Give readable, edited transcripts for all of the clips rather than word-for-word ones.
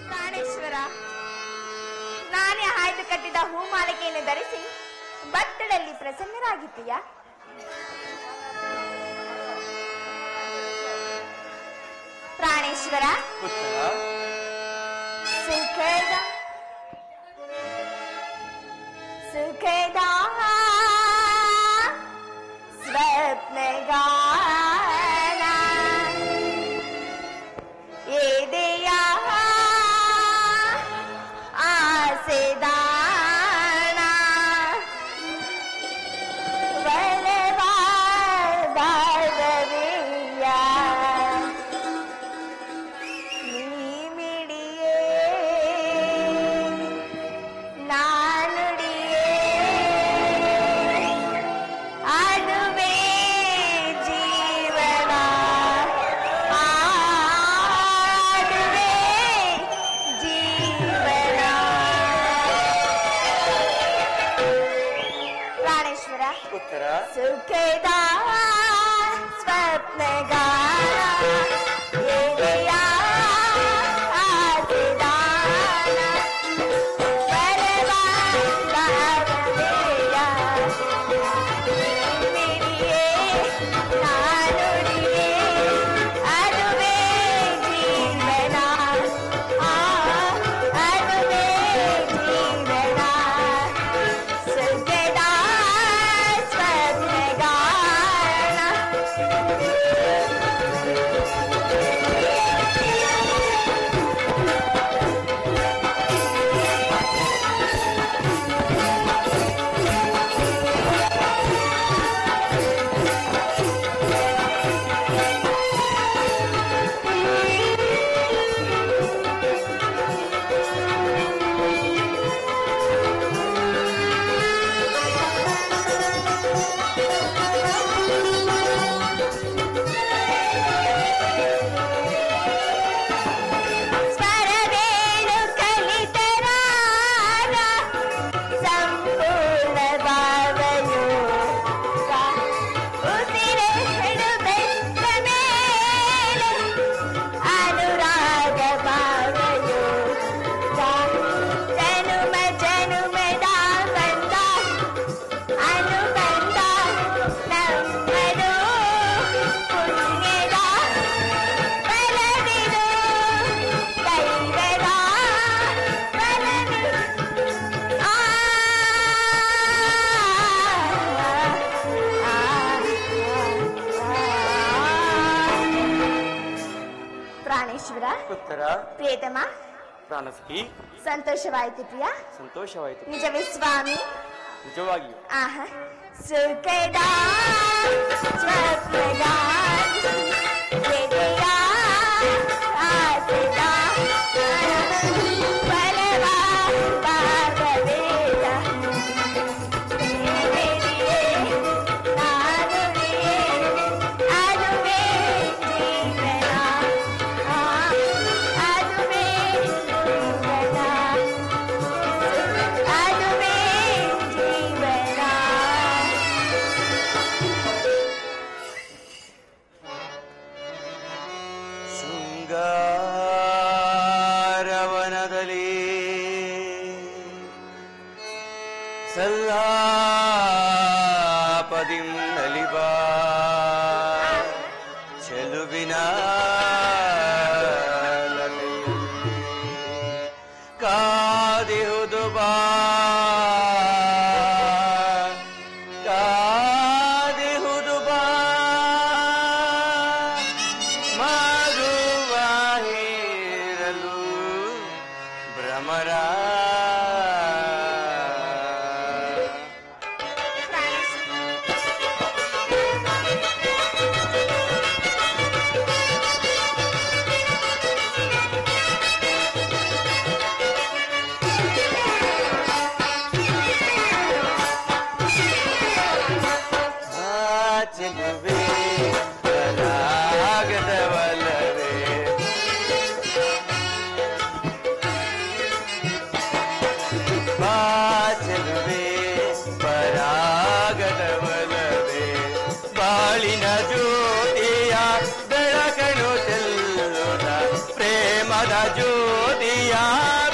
ಪ್ರಾಣೇಶ್ವರ, ನಾನೇ ಆಯ್ದು ಕಟ್ಟಿದ ಹೂಮಾಲಿಕೆಯನ್ನು ಧರಿಸಿ ಭಕ್ತರಲ್ಲಿ ಪ್ರಸನ್ನರಾಗಿದ್ದೀಯಾ? ಪ್ರಾಣೇಶ್ವರ, ಸುಖದ ಸುಖದ ಸ್ವಪ್ನಗಾನ ಎದೆಯ ಆಸೆದಾನ ಬಲವಾದವೆಯ ನೀ ಮಿಡಿಯೇ ನಾನುಡಿಯೇ ಅದುವೇ ಜೀವನ ಆದುವೇ ಜೀವನ. ಪ್ರಾಣೇಶ್ವರ, ಸುಖದ ಸ್ವಪ್ನಗಾನ ಎದೆಯ ಆಸೆದಾನ ಬಲವಾದವೆಯ ಮಿಡಿಯೇ ನಾನುಡಿಯೇ ಅದುವೇ ಜೀವನ ಅದುವೇ ಜೀವನ. ಸುಖದ ಸ್ವಪ್ನಗಾನ ಸ್ವರವೇಳು ಕಲಿತರಾಗ ಸಂಪೂರ್ಣ ಭಾವಯೋ ಉಸಿರೆರಡು ಬೆಟ್ಟ ಮೇಲೆ ಅನುರಾಗ ಭಾವಯೋ ಜನುಮ ಜನುಮದ ಬಂದ ಅನುಬಂಧ ನಮ್ಮದು ಪುಣ್ಯದ ಬಲವಿದು ದೈವದ ಬಲವಿದು. ಪ್ರಾಣೇಶ್ವರ, ಪ್ರಿಯತಮ, ಪ್ರಾಣಸಖಿ, ಸಂತೋಷವಾಯಿತು ಪ್ರಿಯ? ಸಂತೋಷವಾಯಿತು. ನಿಜವೇ ಸ್ವಾಮಿ? ನಿಜವಾಗಿಯೂ. ಆಹಾ, ಸುಖದ ಸ್ವಪ್ನದ ಎದೆಯ ಆಸೆದಾನ ಬಲವಾದವೆಯ ಮಿಡಿಯೇ ನಾನುಡಿಯೇ ಅದುವೇ ಜೀವನ ಅದುವೇ ಜೀವನ ಅದುವೇ ಜೀವನ. ಶೃಂಗಾರವನದಲ್ಲಿ ಸಲ್ಲಾಪದಿಂ ನಲಿಬಾ ಚೆಲುವಿನ ಲತೆಯಲ್ಲಿ ಕಾದಿಹುದು ಬಾ ಕಾದಿಹುದು ಬಾ ಮಗುವ ಹೇರಲು ಭ್ರಮರ ಜ್ಯೋತಿಯ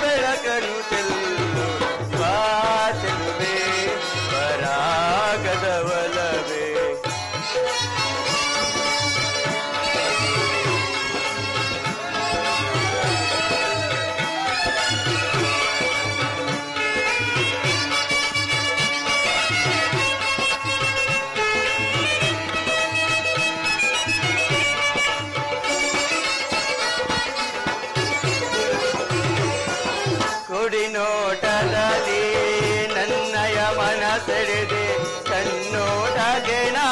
ಬೆಳಕನು ಚೆಲ್ಲು ಬಾ ಚೆಲುವೆ ಪರಾಗದ ಒಲವೇ. ಕುಡಿನೋಟದಲ್ಲಿ ನನ್ನಯ ಮನಸೆಳೆದೆ ಕಣ್ಣೋಟಗೆ ನಾ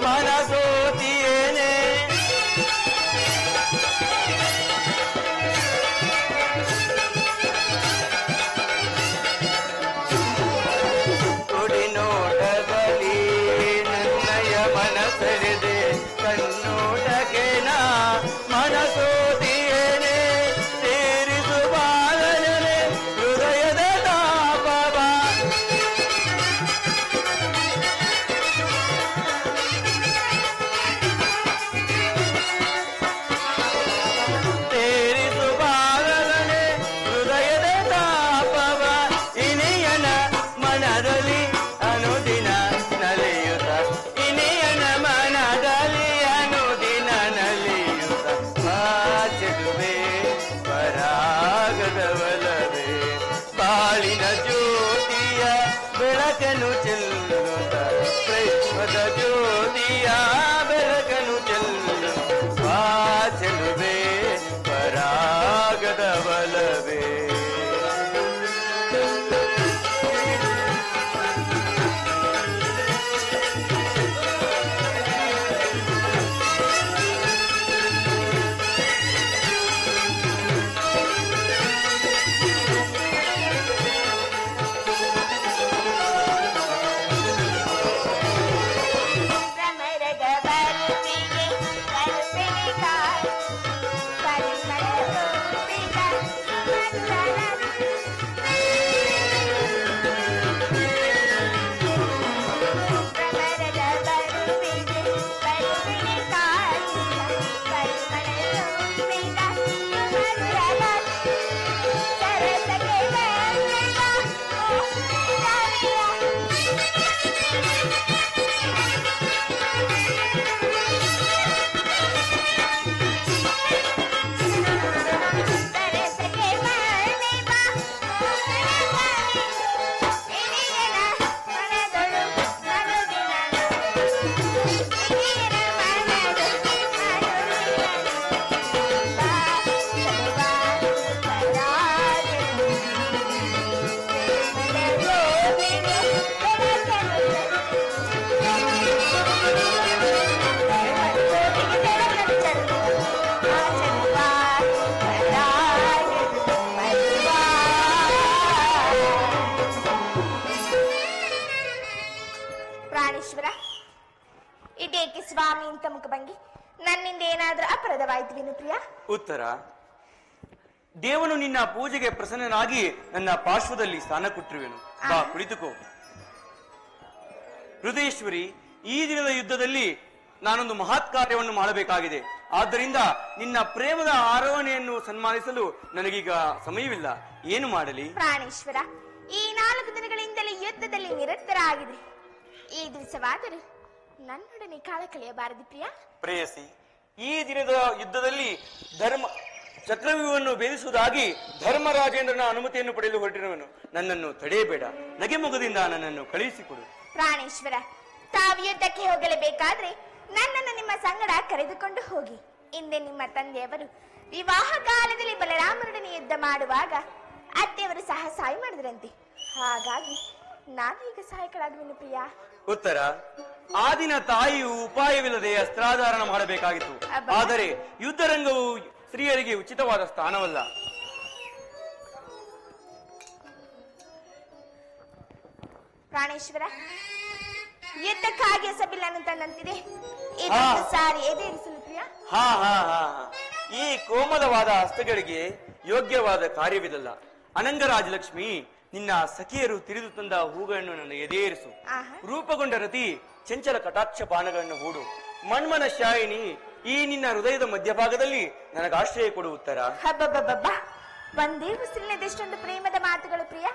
ಮನಸೋತಿಯೇನೆ. ಕುಡಿನೋಟದಲ್ಲಿ ನನ್ನಯ ಮನಸೆಳೆದೆ ಕಣ್ಣೋಟಗೆ ನಾ ಮನಸೋತಿಯೇನೆ. ಬಾಳಿನ ಜ್ಯೋತಿಯ ಬೆಳಕನು ಚೆಲ್ಲುತ್ತ ಪ್ರೇಮದ ಜ್ಯೋತಿಯ ಬೆಳಕನು ಚೆಲ್ಲು ಬಾ ಚೆಲುವೆ ಪರಾಗದ ಬಲವೇ. ಪ್ರಾಣೇಶ್ವರ, ಇದೇಕೆ ಸ್ವಾಮಿ ಇಂತ ಮುಖಭಂಗಿ? ನನ್ನಿಂದ ಏನಾದ್ರೂ ಅಪರಾಧವಾಯ್ತು ವಿನುಪ್ರಿಯ? ಉತ್ತರ, ದೇವನು ನಿನ್ನ ಪೂಜೆಗೆ ಪ್ರಸನ್ನನಾಗಿ ನನ್ನ ಪಾರ್ಶ್ವದಲ್ಲಿ ಸ್ಥಾನ ಕೊಟ್ಟಿರುವೆನು. ಬಾ ಕುಳಿತುಕೋ. ಹೃದಯೇಶ್ವರಿ, ಈ ದಿನದ ಯುದ್ಧದಲ್ಲಿ ನಾನೊಂದು ಮಹತ್ ಕಾರ್ಯವನ್ನು ಮಾಡಬೇಕಾಗಿದೆ. ಆದ್ದರಿಂದ ನಿನ್ನ ಪ್ರೇಮದ ಆರೋಹಣೆಯನ್ನು ಸನ್ಮಾನಿಸಲು ನನಗೀಗ ಸಮಯವಿಲ್ಲ. ಏನು ಮಾಡಲಿ? ಪ್ರಾಣೇಶ್ವರ, ಈ 4 ದಿನಗಳಿಂದಲೇ ಯುದ್ಧದಲ್ಲಿ ನಿರತರಾಗಿದೆ. ಈ ದಿವಸವಾದರೂ ನನ್ನೊಡನೆ ಕಾಲ ಕಳೆಯಬಾರದು ಪ್ರಿಯ? ಪ್ರೇಯಸಿ, ಈ ದಿನದ ಯುದ್ಧದಲ್ಲಿ ಚಕ್ರವ್ಯೂಹವನ್ನು ಭೇದಿಸುವುದಾಗಿ ಧರ್ಮರಾಜೇಂದ್ರನ ಅನುಮತಿಯನ್ನು ಪಡೆಯಲು ಹೊರಟಿರುವನು. ನನ್ನನ್ನು ತಡೆಯಬೇಡ. ನಗೆಮೊಗದಿಂದ ನನ್ನನ್ನು ಕಳುಹಿಸಿಕೊಡು. ಪ್ರಾಣೇಶ್ವರ, ತಾವು ಯುದ್ಧಕ್ಕೆ ಹೋಗಲೇಬೇಕಾದ್ರೆ ನನ್ನನ್ನು ನಿಮ್ಮ ಸಂಗಡ ಕರೆದುಕೊಂಡು ಹೋಗಿ. ಹಿಂದೆ ನಿಮ್ಮ ತಂದೆಯವರು ವಿವಾಹ ಕಾಲದಲ್ಲಿ ಬಲರಾಮನೊಡನೆ ಯುದ್ಧ ಮಾಡುವಾಗ ಅತ್ತೆಯವರು ಸಹ ಸಹಾಯ ಮಾಡಿದ್ರಂತೆ. ಹಾಗಾಗಿ ನಾನು ಈಗ ಸಹಾಯಕರಾಗುವೆನು ಪ್ರಿಯ. ಉತ್ತರ, ಆ ದಿನ ತಾಯಿಯು ಉಪಾಯವಿಲ್ಲದೆ ಅಸ್ತ್ರಾಧಾರಣ ಮಾಡಬೇಕಾಗಿತ್ತು. ಆದರೆ ಯುದ್ಧರಂಗವು ಸ್ತ್ರೀಯರಿಗೆ ಉಚಿತವಾದ ಸ್ಥಾನವಲ್ಲ. ಪ್ರಾಣೇಶ್ವರ, ಯುದ್ಧಕ್ಕಾಗಿ ಸಬಿಲ್ಲನ್ನು ತಂದಂತಿದೆ. ಇದೊಂದು ಸಾರಿ ಎದೇರಿಸಲು ಪ್ರಿಯ. ಈ ಕೋಮಲವಾದ ಹಸ್ತಗಳಿಗೆ ಯೋಗ್ಯವಾದ ಕಾರ್ಯವಿದಲ್ಲ. ಅನಂಗರಾಜಲಕ್ಷ್ಮಿ, ನಿನ್ನ ಸಖಿಯರು ತಿರಿದು ತಂದ ಹೂಗಳನ್ನು ನನ್ನ ಎದೆಯೇರಿಸು. ರೂಪಗೊಂಡ ರತಿ ಚಂಚಲ ಕಟಾಕ್ಷ ಬಾಣಗಳನ್ನು ಹೂಡು. ಮನ್ಮನ ಶಾಯಿನಿ, ಈ ನಿನ್ನ ಹೃದಯದ ಮಧ್ಯಭಾಗದಲ್ಲಿ ನನಗಾಶ್ರಯ ಕೊಡು ಉತ್ತರ. ಹಬ್ಬಬ್ಬಬ್ಬ, ಒಂದೇ ಉಸಿರಿನದೆಷ್ಟೊಂದು ಪ್ರೇಮದ ಮಾತುಗಳು ಪ್ರಿಯ.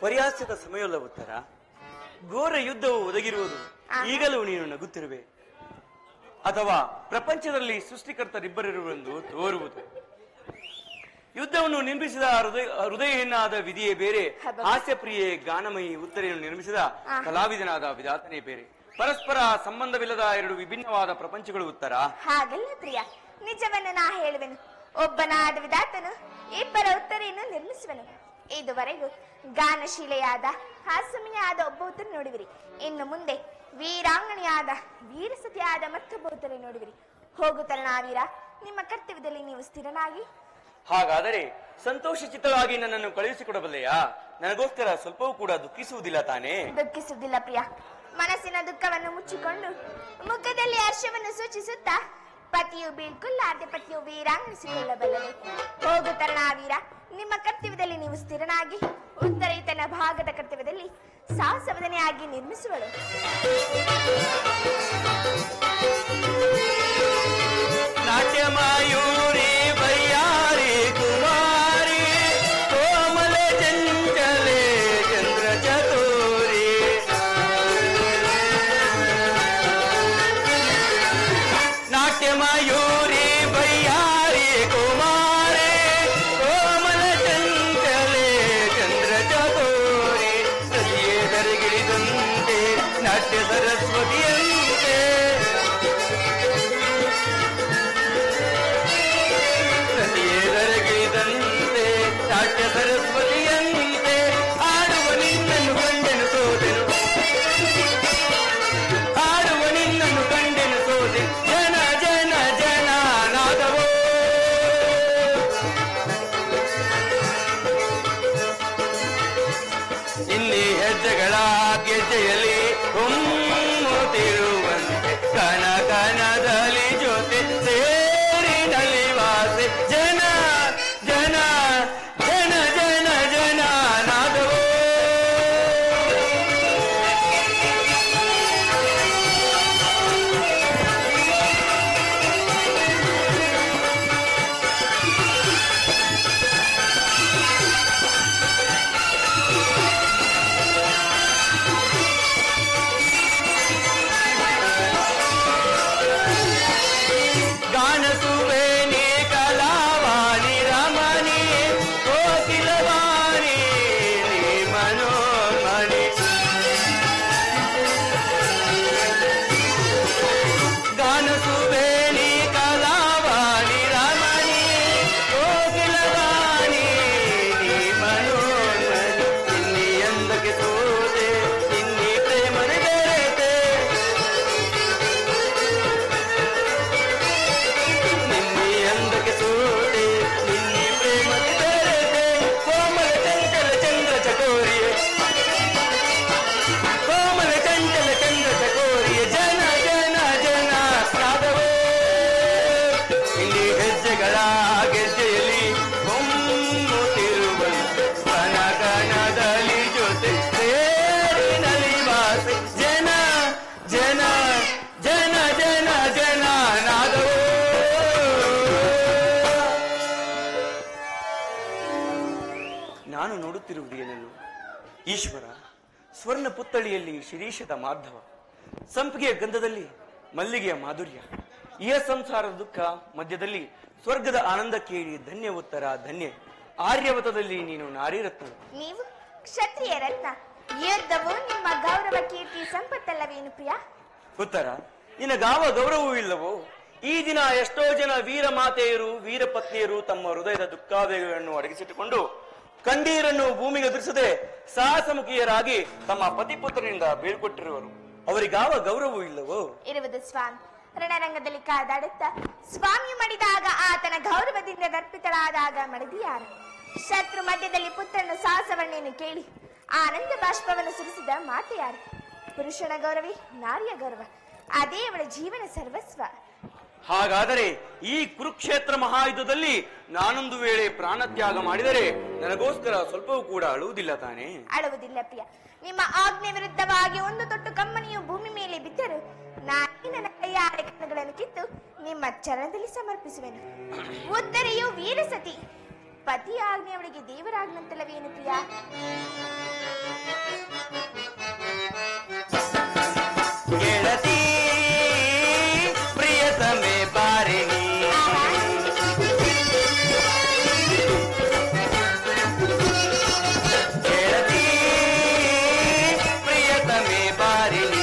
ಪರಿಹಾಸ್ಯದ ಸಮಯವಲ್ಲ ಉತ್ತರ. ಘೋರ ಯುದ್ಧವು ಒದಗಿರುವುದು ಈಗಲೂ ನೀನು ನಗುತ್ತಿರುವೆ, ಅಥವಾ ಪ್ರಪಂಚದಲ್ಲಿ ಸೃಷ್ಟಿಕರ್ತರಿಬ್ಬರಿರುವೆಂದು ತೋರುವುದು. ಯುದ್ಧವನ್ನು ನಿರ್ಮಿಸಿದ ಹೃದಯಹೀನಾದ ವಿಧಿಯೇ ಬೇರೆ, ಹಾಸ್ಯಪ್ರಿಯೆ ಗಾನಮಯಿ ಉತ್ತರೆಯನ್ನು ನಿರ್ಮಿಸಿದ ಕಲಾವಿದನಾದ ವಿಧಾತನೇ ಬೇರೆ. ಪರಸ್ಪರ ಸಂಬಂಧವಿಲ್ಲದ ಎರಡು ವಿಭಿನ್ನವಾದ ಪ್ರಪಂಚಗಳು ಉತ್ತರ. ಹಾಗಲ್ಲ ಪ್ರಿಯ, ನಿಜವನ್ನು ನಾ ಹೇಳುವೆನು. ಒಬ್ಬನಾದ ವಿಧಾತನು ಇಬ್ಬರ ಉತ್ತರೆಯನ್ನು ನಿರ್ಮಿಸುವನು. ಇದುವರೆಗೂ ಗಾನಶೀಲೆಯಾದ ಹಾಸ್ಯಮಯಾದ ಒಬ್ಬ ಉತ್ತರ ನೋಡುವಿರಿ. ಇನ್ನು ಮುಂದೆ ವೀರಾಂಗಣಿಯಾದ ವೀರಸತಿಯಾದ ಮತ್ತೊಬ್ಬ ಉತ್ತರ ನೋಡುವಿರಿ. ಹೋಗುತ್ತರಣಾವೀರ, ನಿಮ್ಮ ಕರ್ತವ್ಯದಲ್ಲಿ ನೀವು ಸ್ಥಿರನಾಗಿ. ಹಾಗಾದರೆ ಸಂತೋಷ ಚಿತ್ತವಾಗಿ ನನ್ನನ್ನು ಕಳುಹಿಸಿಕೊಡಬಲ್ಲೆಯಾ? ನನಗೋಸ್ಕರ ಸ್ವಲ್ಪವೂ ಕೂಡ ದುಃಖಿಸುವುದಿಲ್ಲ ತಾನೇ? ದುಃಖಿಸುವುದಿಲ್ಲ ಪ್ರಿಯ. ಮನಸ್ಸಿನ ದುಃಖವನ್ನು ಮುಚ್ಚಿಕೊಂಡು ಮುಖದಲ್ಲಿ ಹರ್ಷವನ್ನು ಸೂಚಿಸುತ್ತಾ ಪತಿಯು ಬೀಳ್ಕೊಲ್ಲಾರ್ದೆ ಪತಿಯು ವೀರಾಂಗಣಿಸಿಕೊಳ್ಳಬಲ್ಲನೆ. ಹೋಗುತ್ತರಣಾವೀರ, ನಿಮ್ಮ ಕರ್ತವ್ಯದಲ್ಲಿ ನೀವು ಸ್ಥಿರನಾಗಿ. ಉತ್ತರ ತನ್ನ ಭಾಗದ ಕರ್ತವ್ಯದಲ್ಲಿ ಸಾಹಸವದನೆಯಾಗಿ ನಿರ್ಮಿಸುವಳು. ನಾಟ್ಯಮಾಯೂರಿ ಬಯ್ಯಾರಿ ಕುಮಾರಿ ಕೋಮಲ ಚಂಚಲೆ ಚಂದ್ರ ಚತುರಿ. ನಾಟ್ಯಮಾಯೂರಿ ಬಯ್ಯಾರಿ ಕುಮಾರಿ ಕೋಮಲ ಚಂಚಲೆ ಚಂದ್ರ ಚತುರಿ. ಸತಿಯೇ ದರಗಿಳಿದಂತೆ ನಾಟ್ಯ ಸರಸ್ವತಿಯಂತೆ ನಾಟ್ಯ ಸರಸ್ವತಿಯಂತೆ ಆಡುವ ನಿನ್ನನ್ನು ಕಂಡೆನು ಸೋತೆನು. ಗೆಜ್ಜೆಗಳ ಗೆಜ್ಜೆಯಲ್ಲಿ ಹೊಮ್ಮುತ್ತಿರುವನು ಕಣಕಣದಲ್ಲಿ ಜೊತೆ ಸೇರಿ ನಲಿವಾಸೆ ಜನ ಜನ ಜನ ಜನ ಜನ ನಾದವೋ. ನಾನು ನೋಡುತ್ತಿರುವುದು ಏನನ್ನು ಈಶ್ವರ, ಸ್ವರ್ಣ ಪುತ್ತಳಿಯಲ್ಲಿ ಶಿರೀಷದ ಮಾರ್ಧವ, ಸಂಪಿಗೆಯ ಗಂಧದಲ್ಲಿ ಮಲ್ಲಿಗೆಯ ಮಾಧುರ್ಯ, ಈ ಸಂಸಾರದ ದುಃಖ ಮಧ್ಯದಲ್ಲಿ ಸ್ವರ್ಗದ ಆನಂದ ಕೇಳಿ ಧನ್ಯ ಉತ್ತರ ಧನ್ಯ. ಆರ್ಯವತದಲ್ಲಿ ನೀನು ನಾರಿ ರತ್ನ, ನೀವು ಕ್ಷತ್ರಿಯ ರತ್ನ. ಯುದ್ಧವು ನಿಮ್ಮ ಗೌರವ ಕೀರ್ತಿ ಸಂಪತ್ತಲ್ಲವೇನು ಪ್ರಿಯ? ಉತ್ತರ, ನಿನಗಾವ ಗೌರವವೂ ಇಲ್ಲವೋ? ಈ ದಿನ ಎಷ್ಟೋ ಜನ ವೀರ ಮಾತೆಯರು ವೀರ ಪತ್ನಿಯರು ತಮ್ಮ ಹೃದಯದ ದುಃಖಾವೇಗಗಳನ್ನು ಅಡಗಿಸಿಟ್ಟುಕೊಂಡು ಕಂಡೀರನ್ನು ಭೂಮಿಗೆ ಎದುರಿಸದೆ ಸಾಹಸಮುಖಿಯರಾಗಿ ತಮ್ಮ ಪತಿಪುತ್ರನಿಂದ ಬೀಳ್ಕೊಟ್ಟಿರುವರು. ಅವರಿಗಾವ ಗೌರವವೂ ಇಲ್ಲವೋ? ಇರುವುದು ಸ್ವಾಮಿ. ರಣರಂಗದಲ್ಲಿ ಕಾದಾಡುತ್ತಾ ಸ್ವಾಮಿ ಮಡಿದಾಗ ಆತನ ಗೌರವದಿಂದ ದರ್ಪಿತಳಾದಾಗ ಮಡದಿಯಾರು? ಶತ್ರು ಮಧ್ಯದಲ್ಲಿ ಪುತ್ರನ ಸಾಹಸವನ್ನೇನು ಕೇಳಿ ಆನಂದ ಬಾಷ್ಪವನ್ನು ಸುರಿಸಿದ ಮಾತೆ ಯಾರು? ಪುರುಷನ ಗೌರವೇ ನಾರಿಯ ಗೌರವ, ಅದೇ ಅವಳ ಜೀವನ ಸರ್ವಸ್ವ. ಹಾಗಾದರೆ ಈ ಕುರುಕ್ಷೇತ್ರ ಮಹಾಯುದ್ಧದಲ್ಲಿ ನಾನೊಂದು ವೇಳೆ ಪ್ರಾಣತ್ಯಾಗ ಮಾಡಿದರೆ ನನಗೋಸ್ಕರ ಸ್ವಲ್ಪವೂ ಕೂಡ ಅಳುವುದಿಲ್ಲ ತಾನೇ? ಅಳುವುದಿಲ್ಲ ಪ್ರಿಯ. ನಿಮ್ಮ ಆಜ್ಞೆ ವಿರುದ್ಧವಾಗಿ ಒಂದು ತೊಟ್ಟು ಕಮ್ಮನಿಯು ಭೂಮಿ ಮೇಲೆ ಬಿದ್ದರು ನಾನೇ ನನ್ನ ಕೈಯಾರೆ ಕಣ್ಣುಗಳನ್ನು ಕಿತ್ತು ನಿಮ್ಮ ಚರಣದಲ್ಲಿ ಸಮರ್ಪಿಸುವೆನು. ಉತ್ತರೆಯು ವೀರಸತಿ, ಪತಿ ಆಜ್ಞೆ ಅವಳಿಗೆ ದೇವರಾಜ್ಞಂತಲ್ಲವೇನು ಪ್ರಿಯ? ಗೆಳತಿ ಪ್ರಿಯತಮೆ ಬಾರಿಣಿ, ಗೆಳತಿ ಪ್ರಿಯತಮೆ ಬಾರಿಣಿ,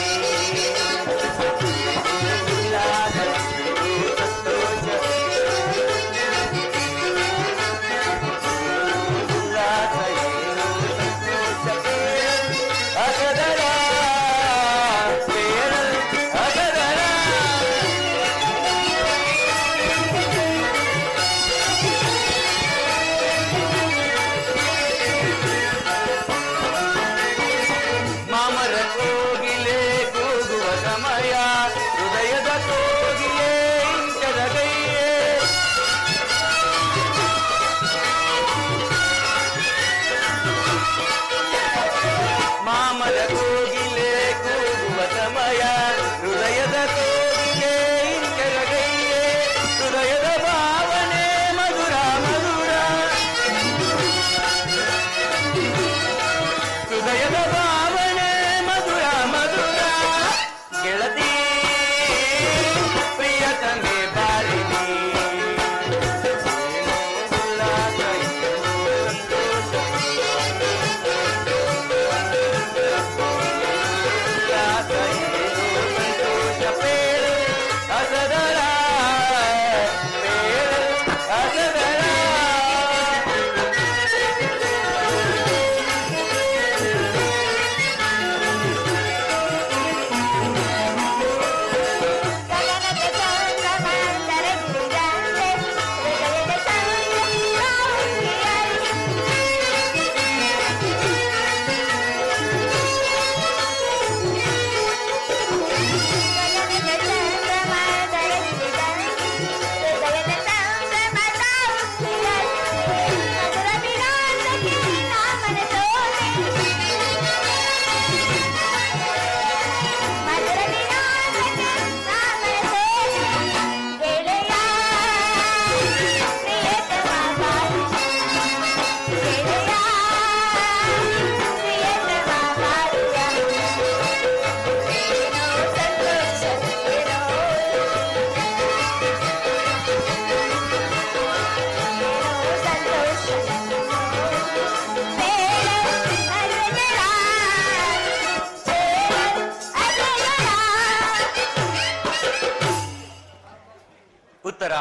ಉತ್ತರ,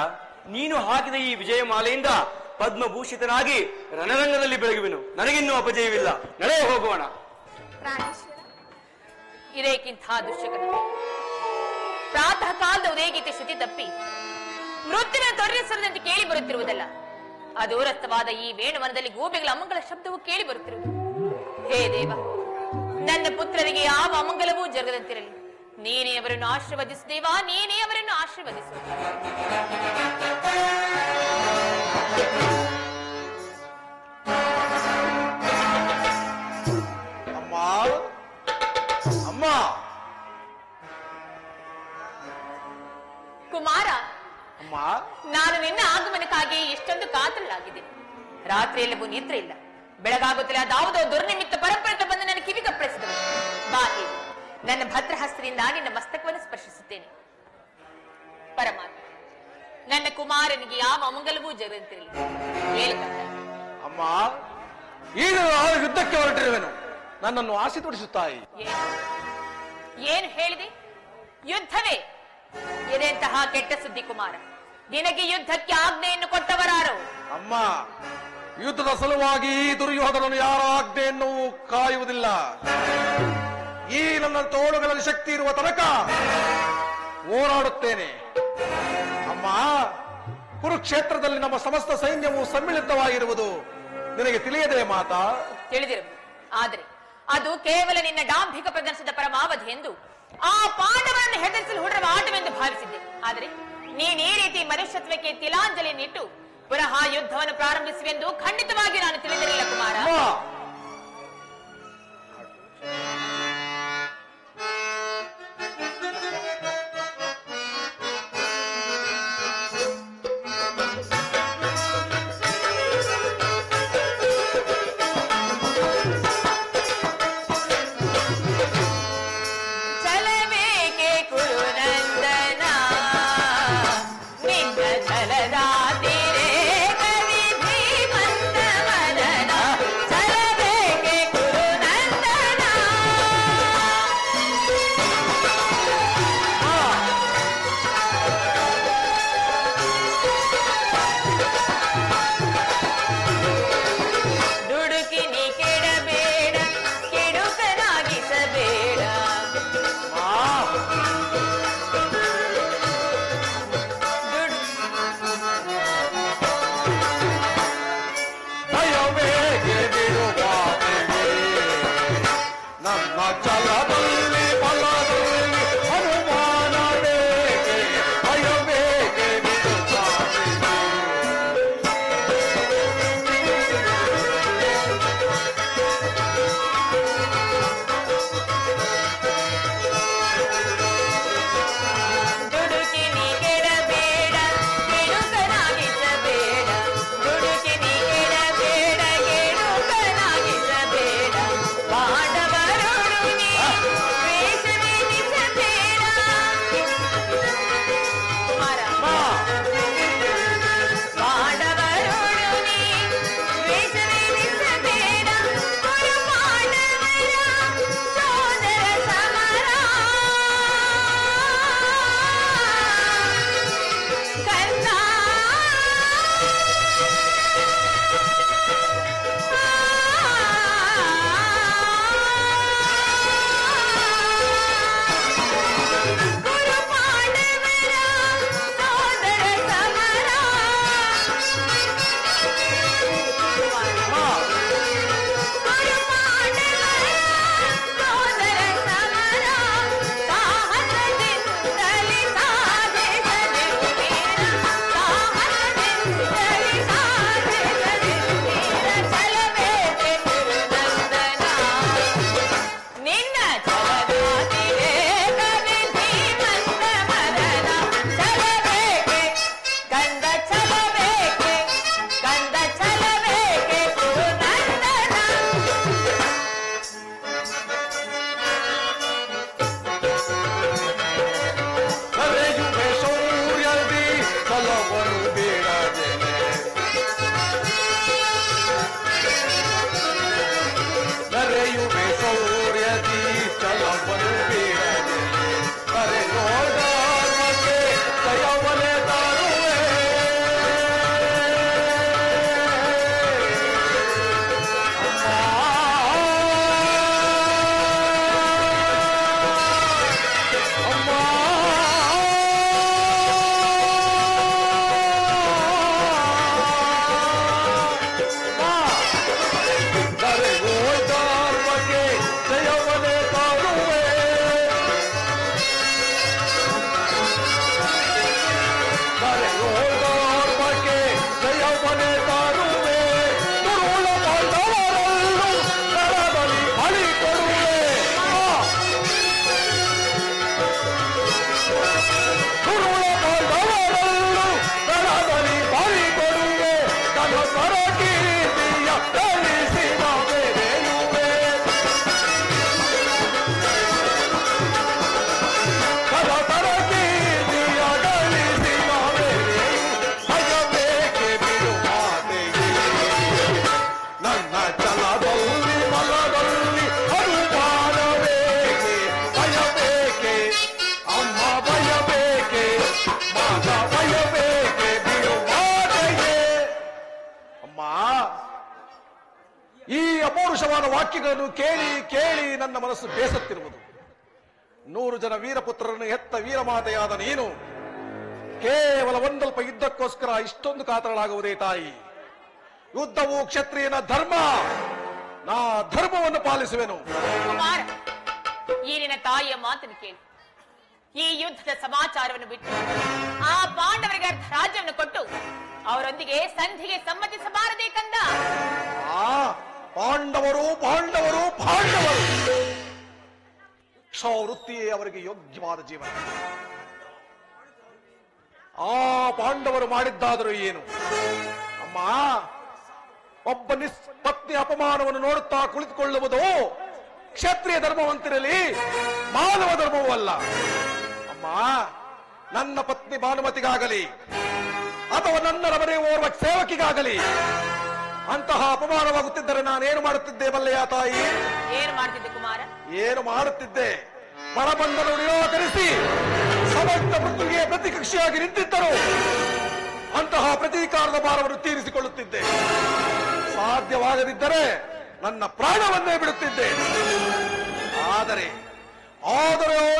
ನೀನು ಹಾಕಿದ ಈ ವಿಜಯಮಾಲೆಯಿಂದ ಪದ್ಮಭೂಷಿತನಾಗಿ ರಣರಂಗದಲ್ಲಿ ಬೆಳಗುವೆನು. ನನಗಿನ್ನೂ ಅಪಜಯವಿಲ್ಲ. ನಡೆಯ ಹೋಗೋಣ. ಇದಕ್ಕಿಂತ ದುಶ್ಯಕನ ಪ್ರಾತಃ ಕಾಲದ ಉದಯಗೀತೆ ಶ್ರುತಿ ತಪ್ಪಿ ಮೃತ್ಯುವಿನ ತೊಡರಿಸದಂತೆ ಕೇಳಿ ಬರುತ್ತಿರುವುದಲ್ಲ. ಅದೂರಸ್ಥವಾದ ಈ ವೇಣುವನದಲ್ಲಿ ಗೋಪಿಗಳ ಅಮಂಗಲ ಶಬ್ದವು ಕೇಳಿ ಬರುತ್ತಿರುವುದು. ಹೇ ದೇವ, ನನ್ನ ಪುತ್ರರಿಗೆ ಯಾವ ಅಮಂಗಲವೂ ಜರುಗದಂತಿರಲಿ. ನೀನೇ ಅವರನ್ನು ಆಶೀರ್ವದಿಸು ದೇವಾ, ನೀನೇ ಅವರನ್ನು ಆಶೀರ್ವದಿಸು. ಅಮ್ಮ, ನಾನು ನಿನ್ನ ಆಗಮನಕ್ಕಾಗಿ ಎಷ್ಟೊಂದು ಕಾತರಳಾಗಿದ್ದೇನೆ. ರಾತ್ರಿಯೆಲ್ಲವೂ ನಿದ್ರೆ ಇಲ್ಲ, ಬೆಳಗಾಗುತ್ತಿಲ್ಲ. ಅದಾವುದೋ ದುರ್ನಿಮಿತ್ತ ಪರಂಪರೆ ಬಂದು ನನ್ನ ಕಿವಿ ಕಪ್ಪಳಿಸಿದವು. ಬಾ, ಹೇಳಿ, ನನ್ನ ಭದ್ರಹಸ್ತದಿಂದ ನಿನ್ನ ಮಸ್ತಕವನ್ನು ಸ್ಪರ್ಶಿಸುತ್ತೇನೆ. ಪರಮಾತ್ಮ, ನನ್ನ ಕುಮಾರನಿಗೆ ಯಾವ ಅಮಂಗಲವೂ ಜರುಗುತ್ತಿರಲಿ. ಅಮ್ಮ, ಈಗ ನಾನು ಯುದ್ಧಕ್ಕೆ ಹೊರಟಿರುವೆನು. ನನ್ನನ್ನು ಆಸೆ ತೋರಿಸುತ್ತಾಯಿ. ಏನು ಹೇಳಿದೆ? ಯುದ್ಧವೇ? ಇದೆಂತಹ ಕೆಟ್ಟ ಸುದ್ದಿ ಕುಮಾರ. ನಿನಗೆ ಯುದ್ಧಕ್ಕೆ ಆಜ್ಞೆಯನ್ನು ಕೊಟ್ಟವರಾರು? ಅಮ್ಮ, ಯುದ್ಧದ ಸಲುವಾಗಿ ಈ ದುರ್ಯೋಧನನು ಯಾರ ಆಜ್ಞೆಯನ್ನು ಕಾಯುವುದಿಲ್ಲ. ಈ ನನ್ನ ತೋಳುಗಳಲ್ಲಿ ಶಕ್ತಿ ಇರುವ ತನಕ ಹೋರಾಡುತ್ತೇನೆ. ಅಮ್ಮ, ಕುರುಕ್ಷೇತ್ರದಲ್ಲಿ ನಮ್ಮ ಸಮಸ್ತ ಸೈನ್ಯವು ಸಮ್ಮಿಳಿತವಾಗಿರುವುದು ನಿನಗೆ ತಿಳಿಯದೆ ಮಾತಾ? ತಿಳಿದಿರುವುದು. ಆದರೆ ಅದು ಕೇವಲ ನಿನ್ನ ಡಾಂಭಿಕ ಪ್ರದರ್ಶನದ ಪರಮಾವಧಿ ಎಂದು, ಆ ಪಾಂಡವರನ್ನು ಹೆದರಿಸಲು ಹೊರಡುವ ಆಟವೆಂದು ಭಾವಿಸಿದ್ದೆ. ಆದರೆ ನೀನ್ ಈ ರೀತಿ ಮನುಷ್ಯತ್ವಕ್ಕೆ ತಿಲಾಂಜಲಿಯನ್ನಿಟ್ಟು ಪುನಃ ಯುದ್ಧವನ್ನು ಪ್ರಾರಂಭಿಸುವೆಂದು ಖಂಡಿತವಾಗಿ ನಾನು ತಿಳಿದಿರಲಿಲ್ಲ ಕುಮಾರ. ಛಲದಾತಿರೆ ಕವಿ ಧೀಮಂತ ಮನನ ಛಲದ ಆಕ್ರೋಶವಾದ ವಾಕ್ಯಗಳನ್ನು ಕೇಳಿ ಕೇಳಿ ನನ್ನ ಮನಸ್ಸು ಬೇಸತ್ತಿರುವುದು. 100 ಜನ ವೀರಪುತ್ರರನ್ನು ಹೆತ್ತ ವೀರಮಾತೆಯಾದ ನೀನು ಕೇವಲ ಒಂದಲ್ಪ ಯುದ್ಧಕ್ಕೋಸ್ಕರ ಇಷ್ಟೊಂದು ಕಾತರಳಾಗುವುದೇ ತಾಯಿ? ಯುದ್ಧವು ಕ್ಷತ್ರಿಯನ ಧರ್ಮ. ನಾ ಧರ್ಮವನ್ನು ಪಾಲಿಸುವೆನು. ಕುಮಾರ, ಈ ನಿನ್ನ ತಾಯಿಯ ಮಾತನ್ನು ಕೇಳಿ ಈ ಯುದ್ಧದ ಸಮಾಚಾರವನ್ನು ಬಿಟ್ಟು ಆ ಪಾಂಡವರಿಗೆ ಅರ್ಧ ರಾಜ್ಯವನ್ನು ಕೊಟ್ಟು ಅವರೊಂದಿಗೆ ಸಂಧಿಗೆ ಸಮ್ಮತಿಸಬಾರದೇ ಕಂದ. ಪಾಂಡವರು ಪಾಂಡವರು ಪಾಂಡವರು ವೃತ್ತಿಯೇ ಅವರಿಗೆ ಯೋಗ್ಯವಾದ ಜೀವನ. ಆ ಪಾಂಡವರು ಮಾಡಿದ್ದಾದರೂ ಏನು ಅಮ್ಮ? ಒಬ್ಬ ನಿಷ್ಪತ್ನಿ ಅಪಮಾನವನ್ನು ನೋಡುತ್ತಾ ಕುಳಿತುಕೊಳ್ಳುವುದು ಕ್ಷತ್ರಿಯ ಧರ್ಮವಂತಿರಲಿ, ಮಾನವ ಧರ್ಮವೂ ಅಲ್ಲ. ಅಮ್ಮ, ನನ್ನ ಪತ್ನಿ ಭಾನುಮತಿಗಾಗಲಿ ಅಥವಾ ನನ್ನ ರಮನೆ ಓರ್ವ ಸೇವಕಿಗಾಗಲಿ ಅಂತಹ ಅಪಮಾನವಾಗುತ್ತಿದ್ದರೆ ನಾನೇನು ಮಾಡುತ್ತಿದ್ದೆ ಬಲ್ಲೆಯ ತಾಯಿ? ಏನು ಮಾಡ್ತಿದ್ದೆ ಕುಮಾರ? ಏನು ಮಾಡುತ್ತಿದ್ದೆ? ಪರಬಂಧನ ನಿರಾಕರಿಸಿ ಸಮಸ್ತ ಮೃತ್ಯುಗೆ ಪ್ರತಿಕಕ್ಷಿಯಾಗಿ ನಿಂತಿದ್ದರು. ಅಂತಹ ಪ್ರತೀಕಾರದ ಭಾರವನ್ನು ತೀರಿಸಿಕೊಳ್ಳುತ್ತಿದ್ದೆ. ಸಾಧ್ಯವಾಗದಿದ್ದರೆ ನನ್ನ ಪ್ರಾಣವನ್ನೇ ಬಿಡುತ್ತಿದ್ದೆ. ಆದರೆ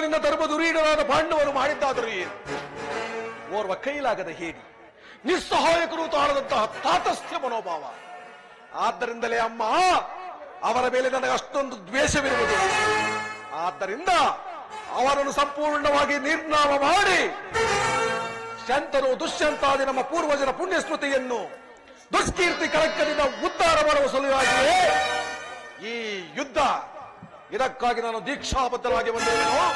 ನಿನ್ನ ಧರ್ಮದುರೀಡರಾದ ಪಾಂಡವರು ಮಾಡಿದ್ದಾದರೂ ಏನು? ಓರ್ವ ಕೈಲಾಗದ ಹೇಳಿ, ನಿಸ್ಸಹಾಯಕರು ತಾಳದಂತಹ ತಾತಸ್ಥ್ಯ ಮನೋಭಾವ. ಆದ್ದರಿಂದಲೇ ಅಮ್ಮ, ಅವರ ಮೇಲೆ ನನಗೆ ಅಷ್ಟೊಂದು ದ್ವೇಷವಿರುವುದು. ಆದ್ದರಿಂದ ಅವರನ್ನು ಸಂಪೂರ್ಣವಾಗಿ ನಿರ್ನಾಮ ಮಾಡಿ ಶಂತನು ದುಷ್ಯಂತಾದಿ ನಮ್ಮ ಪೂರ್ವಜರ ಪುಣ್ಯ ಸ್ಮೃತಿಯನ್ನು ದುಷ್ಕೀರ್ತಿ ಕಳಂಕದಿಂದ ಉದ್ಧಾರ ಮಾಡುವ ಸಲುವಾಗಿಯೇ ಈ ಯುದ್ಧ. ಇದಕ್ಕಾಗಿ ನಾನು ದೀಕ್ಷಾಬದ್ಧರಾಗಿ ಬಂದಿದ್ದೇನೋ.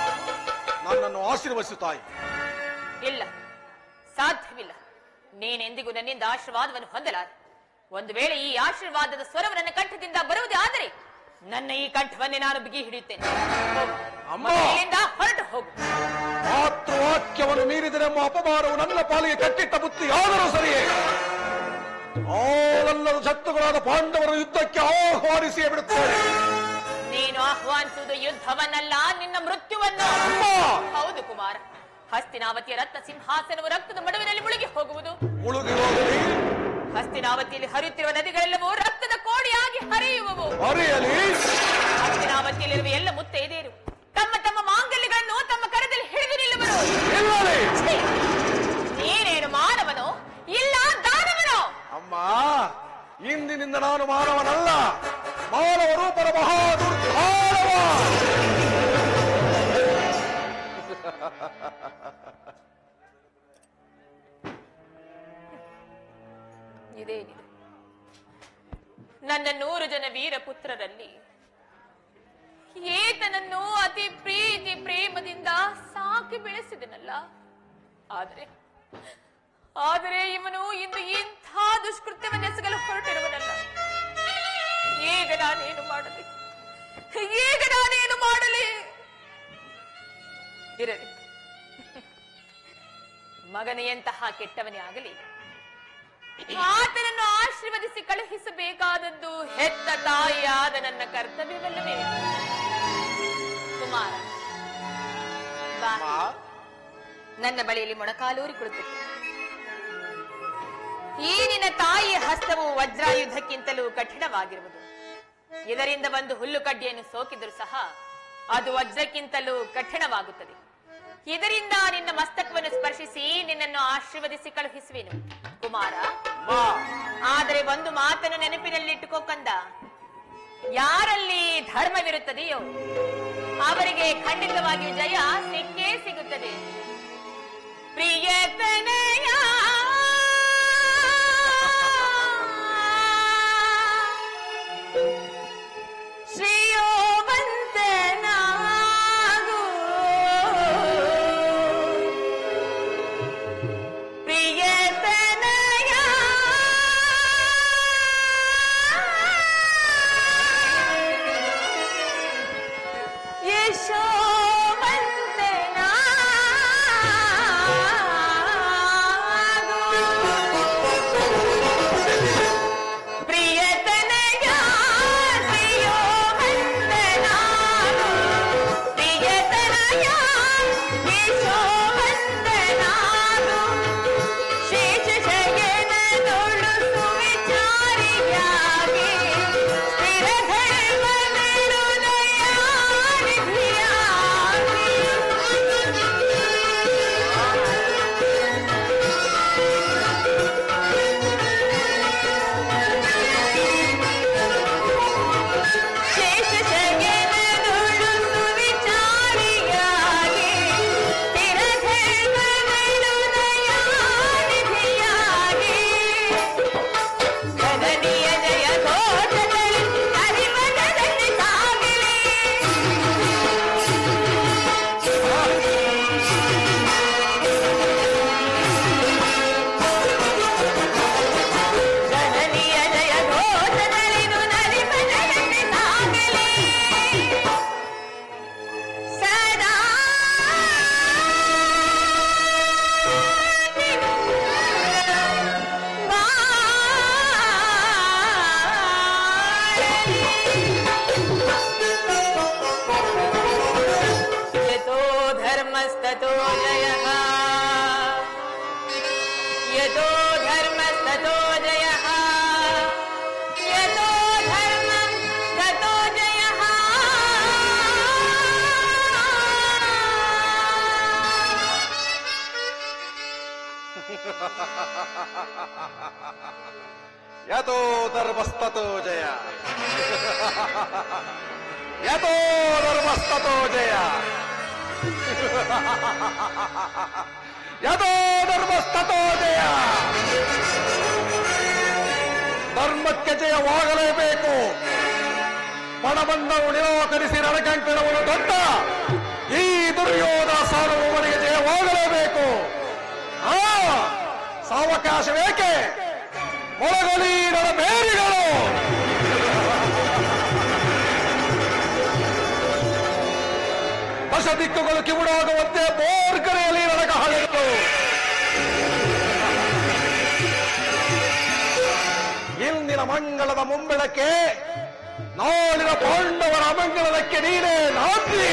ನನ್ನನ್ನು ಆಶೀರ್ವದಿಸು ತಾಯಿ. ಇಲ್ಲ, ಸಾಧ್ಯವಿಲ್ಲ. ನೀನೆಂದಿಗೂ ನನ್ನಿಂದ ಆಶೀರ್ವಾದವನ್ನು ಹೊಂದಲಾರೆ. ಒಂದು ವೇಳೆ ಈ ಆಶೀರ್ವಾದದ ಸ್ವರವು ನನ್ನ ಕಂಠದಿಂದ ಬರುವುದೇ ಆದರೆ ನನ್ನ ಈ ಕಂಠವನ್ನೇ ನಾನು ಬಿಗಿ ಹಿಡಿಯುತ್ತೇನೆ. ಹೊರಟು ಹೋಗು. ಮಾತೃವಾಕ್ಯವನ್ನು ಮೀರಿದರೆಂಬ ಅಪಮಾನವು ನನ್ನ ಪಾಲಿಗೆ ಕಟ್ಟಿಟ್ಟ ಬುತ್ತಿ ಆದರೂ ಸರಿಯೇ. ಅವರೆಲ್ಲರೂ ಶತ್ರುಗಳಾದ ಪಾಂಡವರು ಯುದ್ಧಕ್ಕೆ ಆಹ್ವಾನಿಸಿಯೇ ಬಿಡುತ್ತಾರೆ. ನೀನು ಆಹ್ವಾನಿಸುವುದು ಯುದ್ಧವನ್ನಲ್ಲ, ನಿನ್ನ ಮೃತ್ಯುವನ್ನು. ಹೌದು ಕುಮಾರ, ಹಸ್ತಿನಾವತಿಯ ರತ್ನ ಸಿಂಹಾಸನವು ರಕ್ತದ ಮಡುವಿನಲ್ಲಿ ಮುಳುಗಿ ಹೋಗುವುದು. ಮುಳುಗಿ ಹೋಗಲಿ. ಹಸ್ತಿನಾವತಿಯಲ್ಲಿ ಹರಿಯುತ್ತಿರುವ ನದಿಗಳೆಲ್ಲವೂ ರಕ್ತದ ಕೋಡಿಯಾಗಿ ಹರಿಯುವವು. ಹಸ್ತಿನಾವತಿಯಲ್ಲಿರುವ ಎಲ್ಲ ಮುತ್ತೈದೆಯರು ತಮ್ಮ ತಮ್ಮ ಮಾಂಗಲ್ಯಗಳನ್ನು ತಮ್ಮ ಕರದಲ್ಲಿ ಹಿಡಿದು ನಿಲ್ಲುವರು. ನೀನೇನು ಮಾನವನೋ ಇಲ್ಲ ದಾನವನೋ? ಅಮ್ಮ, ಇಂದಿನಿಂದ ನಾನು ಮಾನವನಲ್ಲ, ಮಾನವ ರೂಪದ ಮಹಾದುರ್ಧಾರವ. ಇದೇನಿದೆ? ನನ್ನ 100 ಜನ ವೀರಪುತ್ರರಲ್ಲಿ ಏತನನ್ನು ಅತಿ ಪ್ರೀತಿ ಪ್ರೇಮದಿಂದ ಸಾಕಿ ಬೆಳೆಸಿದನಲ್ಲ. ಆದರೆ ಇವನು ಇಂದು ಇಂಥ ದುಷ್ಕೃತ್ಯವನ್ನೆಸಗಲು ಹೊರಟಿರುವನಲ್ಲ. ಈಗ ನಾನೇನು ಮಾಡಲಿ? ಇರಲಿ, ಮಗನೆಯಂತಹ ಕೆಟ್ಟವನೇ ಆಗಲಿ, ಆತನನ್ನು ಆಶೀರ್ವದಿಸಿ ಕಳುಹಿಸಬೇಕಾದದ್ದು ಹೆತ್ತ ತಾಯಿಯಾದ ನನ್ನ ಕರ್ತವ್ಯವಲ್ಲವೇ? ಕುಮಾರ, ನನ್ನ ಬಳಿಯಲ್ಲಿ ಮೊಣಕಾಲೂರಿ ಕುಳಿತಿತ್ತು. ಈ ನಿನ್ನ ತಾಯಿಯ ಹಸ್ತವು ವಜ್ರಾಯುಧಕ್ಕಿಂತಲೂ ಕಠಿಣವಾಗಿರುವುದು. ಇದರಿಂದ ಒಂದು ಹುಲ್ಲು ಕಡ್ಡಿಯನ್ನು ಸೋಕಿದರೂ ಸಹ ಅದು ವಜ್ರಕ್ಕಿಂತಲೂ ಕಠಿಣವಾಗುತ್ತದೆ. ಇದರಿಂದ ನಿನ್ನ ಮಸ್ತಕವನ್ನು ಸ್ಪರ್ಶಿಸಿ ನಿನ್ನನ್ನು ಆಶೀರ್ವದಿಸಿ ಕಳುಹಿಸುವೆನು ಕುಮಾರ. ಆದರೆ ಒಂದು ಮಾತನ್ನು ನೆನಪಿನಲ್ಲಿಟ್ಟುಕೋ ಕಂದ, ಯಾರಲ್ಲಿ ಧರ್ಮವಿರುತ್ತದೆಯೋ ಅವರಿಗೆ ಖಂಡಿತವಾಗಿಯೂ ಜಯ ಸಿಕ್ಕೇ ಸಿಗುತ್ತದೆ. ಪ್ರಿಯತನಯ ಯತೋ ಧರ್ಮಸ್ತತೋ ಜಯಃ ಯತೋ ಧರ್ಮಂ ತತೋ ಜಯಃ. ಯತೋ ಧರ್ಮಸ್ತತೋ ಜಯ ಯತೋ ಧರ್ಮಸ್ತತೋ ಜಯ ಯತೋ ಧರ್ಮಸ್ತತೋ ಜಯ. ಧರ್ಮಕ್ಕೆ ಜಯವಾಗಲೇಬೇಕು. ಪಣಬಂಧವು ನಿರಾಕರಿಸಿ ರಣಕಂಕಣವನ್ನು ದೊಡ್ಡ ಈ ದುರ್ಯೋಧನ ಸಾರ್ವಭೌಮನಿಗೆ ಜಯವಾಗಲೇಬೇಕು. ಸಾವಕಾಶವೇಕೆ? ಮೊಳಗಲಿ ರಣಬೇರಿಗಳು. ದಶ ದಿಕ್ಕುಗಳು ಕಿವುಡಾಗುವಂತೆ ಬೋರ್ಗರೆಯಲ್ಲಿ ರಣಕಹಳೆಗಳು. ಇಂದಿನ ಮಂಗಳದ ಮುಂಬೆಳಕೆ ನಾಳಿನ ಪಾಂಡವರ ಅಮಂಗಳಕ್ಕೆ ನೀನೇ ನಾಂದಿ.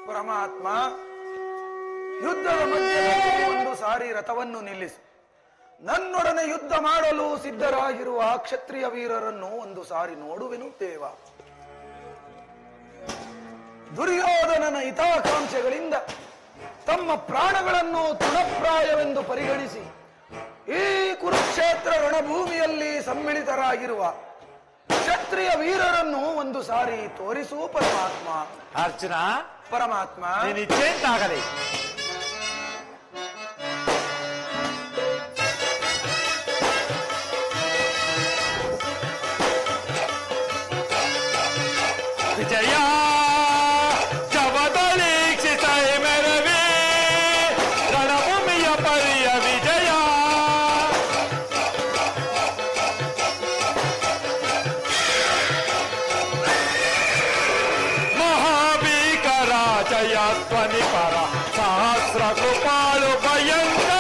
ಪರಮಾತ್ಮ, ಯುದ್ಧದ ಮಧ್ಯದಲ್ಲಿ ಒಂದು ಸಾರಿ ರಥವನ್ನು ನಿಲ್ಲಿಸು. ನನ್ನೊಡನೆ ಯುದ್ಧ ಮಾಡಲು ಸಿದ್ಧರಾಗಿರುವ ಕ್ಷತ್ರಿಯ ವೀರರನ್ನು ಒಂದು ಸಾರಿ ನೋಡುವೆನು ದೇವ. ದುರ್ಯೋಧನನ ಹಿತಾಕಾಂಕ್ಷೆಗಳಿಂದ ತಮ್ಮ ಪ್ರಾಣಗಳನ್ನು ತೃಣಪ್ರಾಯವೆಂದು ಪರಿಗಣಿಸಿ ಈ ಕುರುಕ್ಷೇತ್ರ ರಣಭೂಮಿಯಲ್ಲಿ ಸಮ್ಮಿಳಿತರಾಗಿರುವ ಕ್ಷತ್ರಿಯ ವೀರರನ್ನು ಒಂದು ಸಾರಿ ತೋರಿಸು ಪರಮಾತ್ಮ. ಅರ್ಜುನ, ಪರಮಾತ್ಮ, ನಿಶ್ಚಯಿಂತಾಗಲಿ. ವಿಜಯ ಜವದಳೀಕ್ಷಿಸೈ ಮೆರವಿ ರಣಭೂಮಿಯ ಪರಿಯ ವಿಜಯ. ಮಹಾಭೀಕರ ಜಯ ಧ್ವನಿ ಪರ ಸಹಸ್ರ ಕೃಪಾಳು ಭಯಂಕರ.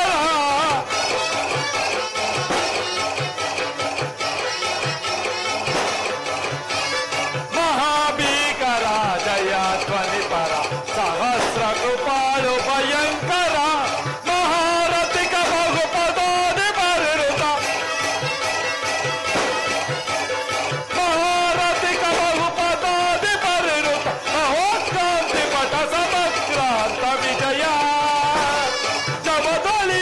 ಮಹಾಭೀಕರ ಜಯ ಧ್ವನಿ ಪರ ಸಹಸ್ರ ಕೃಪಾಳು ಭಯಂಕರ. ಮಹಾರಥಿಕ ಬಹುಪದೋದಿ ಪರಿರುತ ಮಹಾರಥಿಕ ಬಹುಪದೋದಿ ಪರಿರುತ ಮಹೋತ್ಕ್ರಾಂತಿ ಪಟ ಸಮಕ್ರಾಂತ ವಿಜಯ. ಜವದಳಿ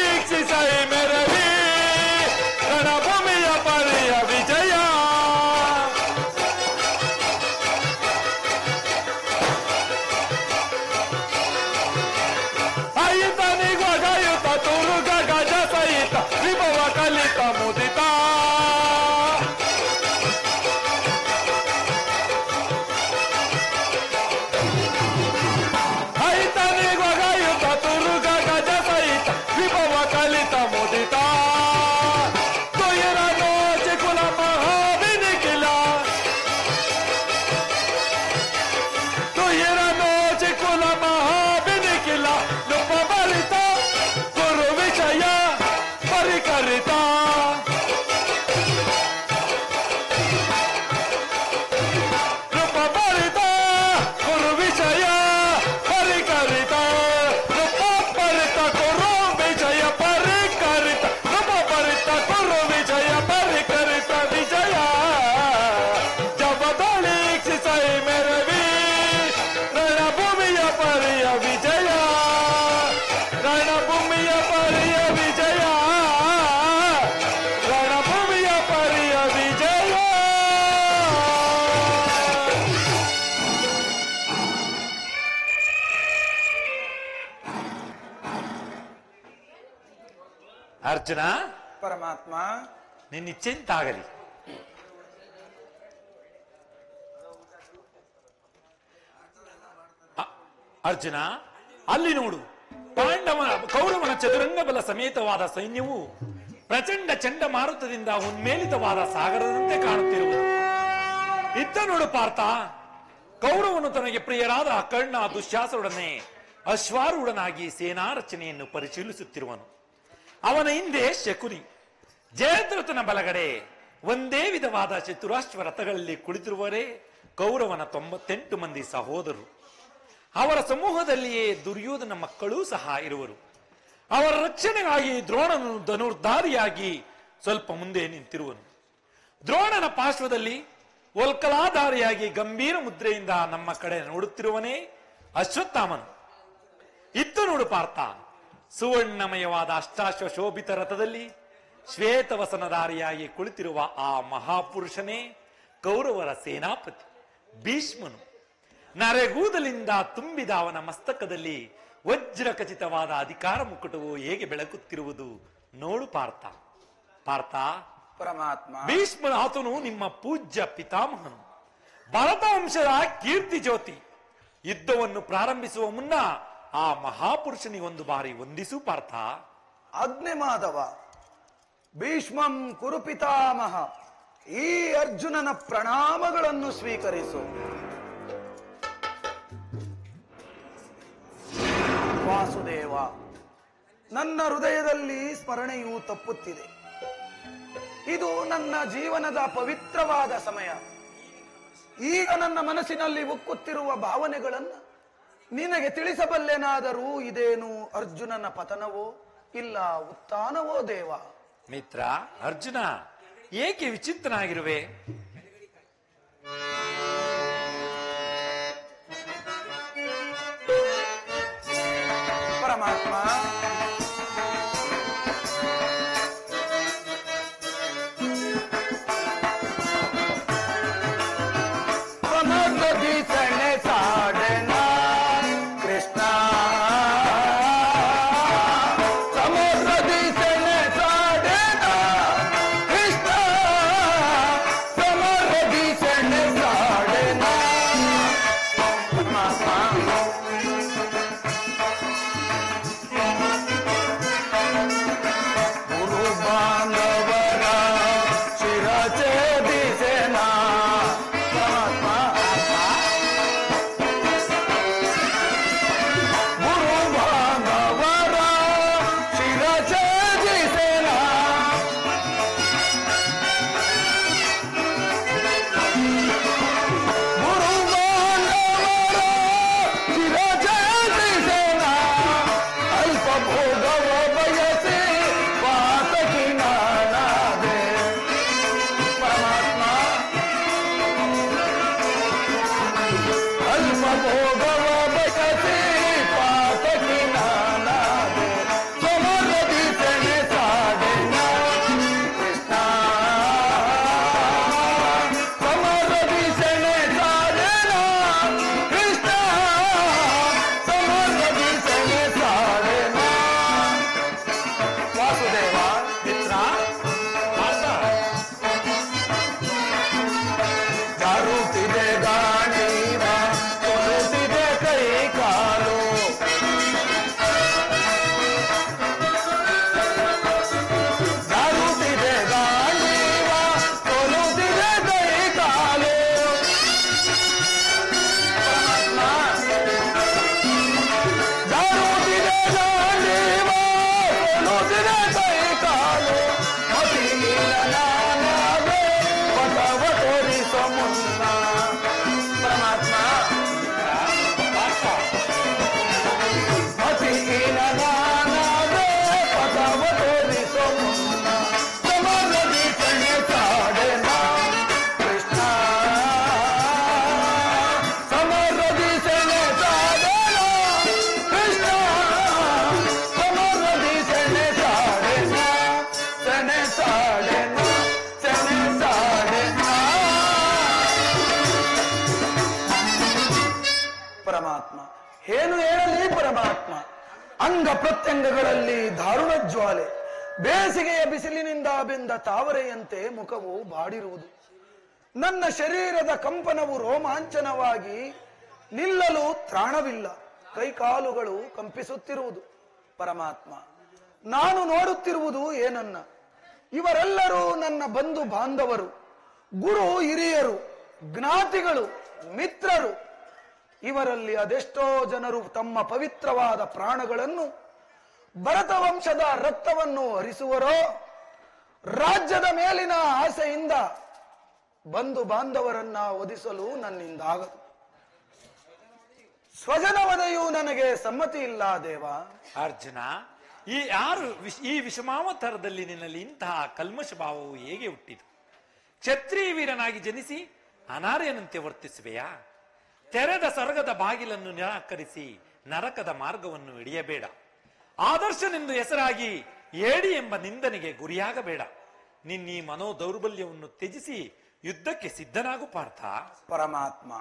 ಅರ್ಜುನ, ಪರಮಾತ್ಮ. ನಿನ್ನಿಚ್ಛೆಂತಾಗಲಿ. ಅರ್ಜುನ, ಅಲ್ಲಿ ನೋಡು, ಕೌರವನ ಚದುರಂಗ ಬಲ ಸಮೇತವಾದ ಸೈನ್ಯವು ಪ್ರಚಂಡ ಚಂಡಮಾರುತದಿಂದ ಉನ್ಮೇಲಿತವಾದ ಸಾಗರದಂತೆ ಕಾಣುತ್ತಿರುವುದು. ಇತ್ತ ನೋಡು ಪಾರ್ಥ, ಕೌರವನು ತನಗೆ ಪ್ರಿಯರಾದ ಕರ್ಣ ದುಶ್ಯಾಸರೊಡನೆ ಅಶ್ವಾರೂಢನಾಗಿ ಸೇನಾ ರಚನೆಯನ್ನು ಪರಿಶೀಲಿಸುತ್ತಿರುವನು. ಅವನ ಹಿಂದೆ ಶಕುನಿ, ಜಯದ್ರಥನ ಬಲಗಡೆ ಒಂದೇ ವಿಧವಾದ ಚತುರಾಶ್ವ ರಥಗಳಲ್ಲಿ ಕುಳಿತಿರುವವರೇ ಕೌರವನ 98 ಮಂದಿ ಸಹೋದರರು. ಅವರ ಸಮೂಹದಲ್ಲಿಯೇ ದುರ್ಯೋಧನ ಮಕ್ಕಳೂ ಸಹ ಇರುವರು. ಅವರ ರಕ್ಷಣೆಗಾಗಿ ದ್ರೋಣನು ಧನುರ್ಧಾರಿಯಾಗಿ ಸ್ವಲ್ಪ ಮುಂದೆ ನಿಂತಿರುವನು. ದ್ರೋಣನ ಪಾರ್ಶ್ವದಲ್ಲಿ ವಲ್ಕಲಾಧಾರಿಯಾಗಿ ಗಂಭೀರ ಮುದ್ರೆಯಿಂದ ನಮ್ಮ ಕಡೆ ನೋಡುತ್ತಿರುವನೇ ಅಶ್ವತ್ಥಾಮನು. ಇತ್ತು ನೋಡು ಪಾರ್ಥ, ಸುವರ್ಣಮಯವಾದ ಅಷ್ಟಾಶ್ವ ಶೋಭಿತ ರಥದಲ್ಲಿ ಶ್ವೇತವಸನಧಾರಿಯಾಗಿ ಕುಳಿತಿರುವ ಆ ಮಹಾಪುರುಷನೇ ಕೌರವರ ಸೇನಾಪತಿ ಭೀಷ್ಮನು. ನರೆಗೂದಲಿಂದ ತುಂಬಿದ ಅವನ ಮಸ್ತಕದಲ್ಲಿ ವಜ್ರ ಖಚಿತವಾದ ಅಧಿಕಾರ ಮುಕುಟವು ಹೇಗೆ ಬೆಳಕುತ್ತಿರುವುದು ನೋಡು ಪಾರ್ಥ. ಪಾರ್ಥ, ಪರಮಾತ್ಮ. ಭೀಷ್ಮನ ಆತನು ನಿಮ್ಮ ಪೂಜ್ಯ ಪಿತಾಮಹನು, ಭರತ ವಂಶದ ಕೀರ್ತಿ ಜ್ಯೋತಿ. ಯುದ್ಧವನ್ನು ಪ್ರಾರಂಭಿಸುವ ಮುನ್ನ ಆ ಮಹಾಪುರುಷನಿಗೊಂದು ಬಾರಿ ವಂದಿಸು ಪಾರ್ಥ. ಆಜ್ಞೆ ಮಾಧವ. ಭೀಷ್ಮಂ ಕುರು ಪಿತಾಮಹ. ಈ ಅರ್ಜುನನ ಪ್ರಣಾಮಗಳನ್ನು ಸ್ವೀಕರಿಸು. ವಾಸುದೇವ, ನನ್ನ ಹೃದಯದಲ್ಲಿ ಸ್ಮರಣೆಯು ತಪ್ಪುತ್ತಿದೆ. ಇದು ನನ್ನ ಜೀವನದ ಪವಿತ್ರವಾದ ಸಮಯ. ಈಗ ನನ್ನ ಮನಸ್ಸಿನಲ್ಲಿ ಉಕ್ಕುತ್ತಿರುವ ಭಾವನೆಗಳನ್ನು ನಿನಗೆ ತಿಳಿಸಬಲ್ಲೆನಾದರೂ ಇದೇನು ಅರ್ಜುನನ ಪತನವೋ ಇಲ್ಲ ಉತ್ಥಾನವೋ ದೇವ? ಮಿತ್ರ ಅರ್ಜುನ, ಏಕೆ ವಿಚಿತ್ರನಾಗಿರುವೆ? ಪರಮಾತ್ಮ, ಅಂಗ ಪ್ರತ್ಯಂಗಗಳಲ್ಲಿ ದಾರುಣ ಜ್ವಾಲೆ, ಬೇಸಿಗೆಯ ಬಿಸಿಲಿನಿಂದ ಬೆಂದ ತಾವರೆಯಂತೆ ಮುಖವು ಬಾಡಿರುವುದು. ನನ್ನ ಶರೀರದ ಕಂಪನವು ರೋಮಾಂಚನವಾಗಿ ನಿಲ್ಲಲು ತ್ರಾಣವಿಲ್ಲ. ಕೈಕಾಲುಗಳು ಕಂಪಿಸುತ್ತಿರುವುದು. ಪರಮಾತ್ಮ, ನಾನು ನೋಡುತ್ತಿರುವುದು ಏನನ್ನ? ಇವರೆಲ್ಲರೂ ನನ್ನ ಬಂಧು ಬಾಂಧವರು, ಗುರು ಹಿರಿಯರು, ಜ್ಞಾತಿಗಳು, ಮಿತ್ರರು. ಇವರಲ್ಲಿ ಅದೆಷ್ಟೋ ಜನರು ತಮ್ಮ ಪವಿತ್ರವಾದ ಪ್ರಾಣಗಳನ್ನು, ಭರತ ವಂಶದ ರಕ್ತವನ್ನು ಹರಿಸುವರೋ, ರಾಜ್ಯದ ಮೇಲಿನ ಆಸೆಯಿಂದ ಬಂಧು ಬಾಂಧವರನ್ನ ಒದಿಸಲು ನನ್ನಿಂದಾಗದು. ಸ್ವಜನ ವಧೆಯೂ ನನಗೆ ಸಮ್ಮತಿ ಇಲ್ಲ ದೇವ. ಅರ್ಜುನ, ಈ ವಿಷಮಾವತಾರದಲ್ಲಿ ನಿನ್ನಲ್ಲಿ ಇಂತಹ ಕಲ್ಮಶ ಭಾವವು ಹೇಗೆ ಹುಟ್ಟಿತು? ಕ್ಷತ್ರಿಯ ವೀರನಾಗಿ ಜನಿಸಿ ಅನಾರ್ಯನಂತೆ ವರ್ತಿಸುವೆಯಾ? ತೆರೆದ ಸ್ವರ್ಗದ ಬಾಗಿಲನ್ನು ನಿರಾಕರಿಸಿ ನರಕದ ಮಾರ್ಗವನ್ನು ಹಿಡಿಯಬೇಡ. ಆದರ್ಶನೆಂದು ಹೆಸರಾಗಿ ಏಡಿ ಎಂಬ ನಿಂದನೆಗೆ ಗುರಿಯಾಗಬೇಡ. ನಿನ್ನೀ ಮನೋ ದೌರ್ಬಲ್ಯವನ್ನು ತ್ಯಜಿಸಿ ಯುದ್ಧಕ್ಕೆ ಸಿದ್ಧನಾಗು ಪಾರ್ಥ. ಪರಮಾತ್ಮ,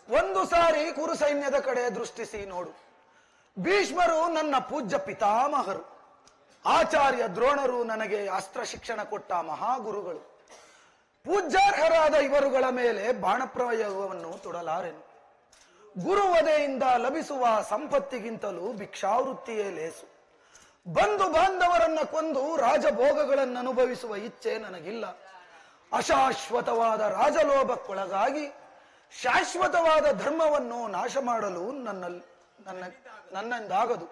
ಒಂದು ಸಾರಿ ಕುರು ಸೈನ್ಯದ ಕಡೆ ದೃಷ್ಟಿಸಿ ನೋಡು. ಭೀಷ್ಮರು ನನ್ನ ಪೂಜ್ಯ ಪಿತಾಮಹರು. ಆಚಾರ್ಯ ದ್ರೋಣರು ನನಗೆ ಅಸ್ತ್ರ ಶಿಕ್ಷಣ ಕೊಟ್ಟ ಮಹಾಗುರುಗಳು. ಪೂಜ್ಯಾರ್ಹರಾದ ಇವರುಗಳ ಮೇಲೆ ಬಾಣಪ್ರಯೋಗವನ್ನು ತೊಡಲಾರೆನು. ಗುರುವಧೆಯಿಂದ ಲಭಿಸುವ ಸಂಪತ್ತಿಗಿಂತಲೂ ಭಿಕ್ಷಾವೃತ್ತಿಯೇ ಲೇಸು. ಬಂಧು ಬಾಂಧವರನ್ನ ಕೊಂದು ರಾಜಭೋಗಗಳನ್ನು ಅನುಭವಿಸುವ ಇಚ್ಛೆ ನನಗಿಲ್ಲ. ಅಶಾಶ್ವತವಾದ ರಾಜಲೋಭಕ್ಕೊಳಗಾಗಿ ಶಾಶ್ವತವಾದ ಧರ್ಮವನ್ನು ನಾಶ ಮಾಡಲು ನನ್ನಿಂದಾಗದು.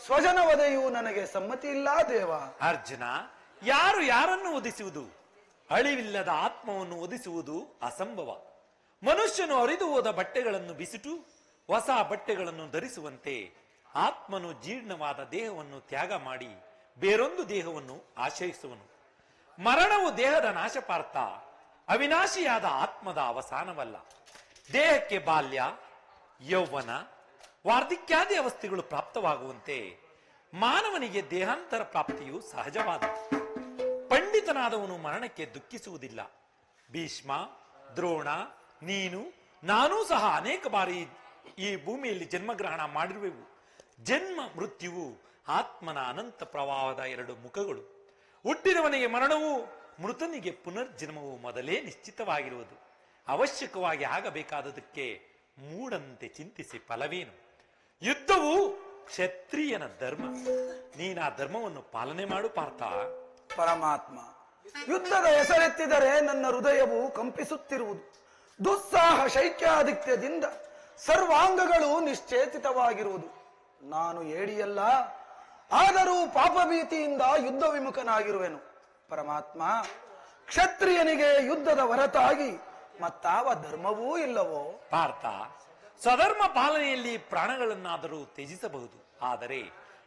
ಸ್ವಜನ ವಧೆಯು ನನಗೆ ಸಮ್ಮತಿ ಇಲ್ಲ ದೇವ. ಅರ್ಜುನ, ಯಾರು ಯಾರನ್ನು ಒದಿಸುವುದು? ಅಳಿವಿಲ್ಲದ ಆತ್ಮವನ್ನು ಒದಿಸುವುದು ಅಸಂಭವ. ಮನುಷ್ಯನು ಹರಿದು ಹೋದ ಬಟ್ಟೆಗಳನ್ನು ಬಿಸಿಟು ಹೊಸ ಬಟ್ಟೆಗಳನ್ನು ಧರಿಸುವಂತೆ ಆತ್ಮನು ಜೀರ್ಣವಾದ ದೇಹವನ್ನು ತ್ಯಾಗ ಮಾಡಿ ಬೇರೊಂದು ದೇಹವನ್ನು ಆಶ್ರಯಿಸುವನು. ಮರಣವು ದೇಹದ ನಾಶಪಾರ್ಥ, ಅವಿನಾಶಿಯಾದ ಆತ್ಮದ ಅವಸಾನವಲ್ಲ. ದೇಹಕ್ಕೆ ಬಾಲ್ಯ, ಯೌವನ, ವಾರ್ಧಕ್ಯಾದಿ ಅವಸ್ಥೆಗಳು ಪ್ರಾಪ್ತವಾಗುವಂತೆ ಮಾನವನಿಗೆ ದೇಹಾಂತರ ಪ್ರಾಪ್ತಿಯು ಸಹಜವಾದ. ಪಂಡಿತನಾದವನು ಮರಣಕ್ಕೆ ದುಃಖಿಸುವುದಿಲ್ಲ. ಭೀಷ್ಮ, ದ್ರೋಣ, ನೀನು, ನಾನೂ ಸಹ ಅನೇಕ ಬಾರಿ ಈ ಭೂಮಿಯಲ್ಲಿ ಜನ್ಮಗ್ರಹಣ ಮಾಡಿರುವೆವು. ಜನ್ಮ ಮೃತ್ಯುವು ಆತ್ಮನ ಅನಂತ ಪ್ರವಾಹದ ಎರಡು ಮುಖಗಳು. ಹುಟ್ಟಿದವನಿಗೆ ಮರಣವು, ಮೃತನಿಗೆ ಪುನರ್ಜನ್ಮವು ಮೊದಲೇ ನಿಶ್ಚಿತವಾಗಿರುವುದು. ಅವಶ್ಯಕವಾಗಿ ಆಗಬೇಕಾದದಕ್ಕೆ ಮೂಢಂತೆ ಚಿಂತಿಸಿ ಫಲವೇನು? ಯುದ್ಧವು ಕ್ಷತ್ರಿಯನ ಧರ್ಮ. ನೀನಾ ಧರ್ಮವನ್ನು ಪಾಲನೆ ಮಾಡು ಪಾರ್ಥ. ಪರಮಾತ್ಮ, ಯುದ್ಧದ ಹೆಸರೆತ್ತಿದರೆ ನನ್ನ ಹೃದಯವು ಕಂಪಿಸುತ್ತಿರುವುದು. ದುಸ್ಸಾಹ ಶೈಕ್ಯಾಧಿಕ್ಯದಿಂದ ಸರ್ವಾಂಗಗಳು ನಿಶ್ಚೇತಿತವಾಗಿರುವುದು. ನಾನು ಏಡಿಯಲ್ಲ, ಆದರೂ ಪಾಪಭೀತಿಯಿಂದ ಯುದ್ಧ ವಿಮುಖನಾಗಿರುವೆನು. ಪರಮಾತ್ಮ, ಕ್ಷತ್ರಿಯನಿಗೆ ಯುದ್ಧದ ಹೊರತಾಗಿ ಮತ್ತಾವ ಧರ್ಮವೂ ಇಲ್ಲವೋ? ಪಾರ್ಥ, ಸ್ವಧರ್ಮ ಪಾಲನೆಯಲ್ಲಿ ಪ್ರಾಣಗಳನ್ನಾದರೂ ತ್ಯಜಿಸಬಹುದು, ಆದರೆ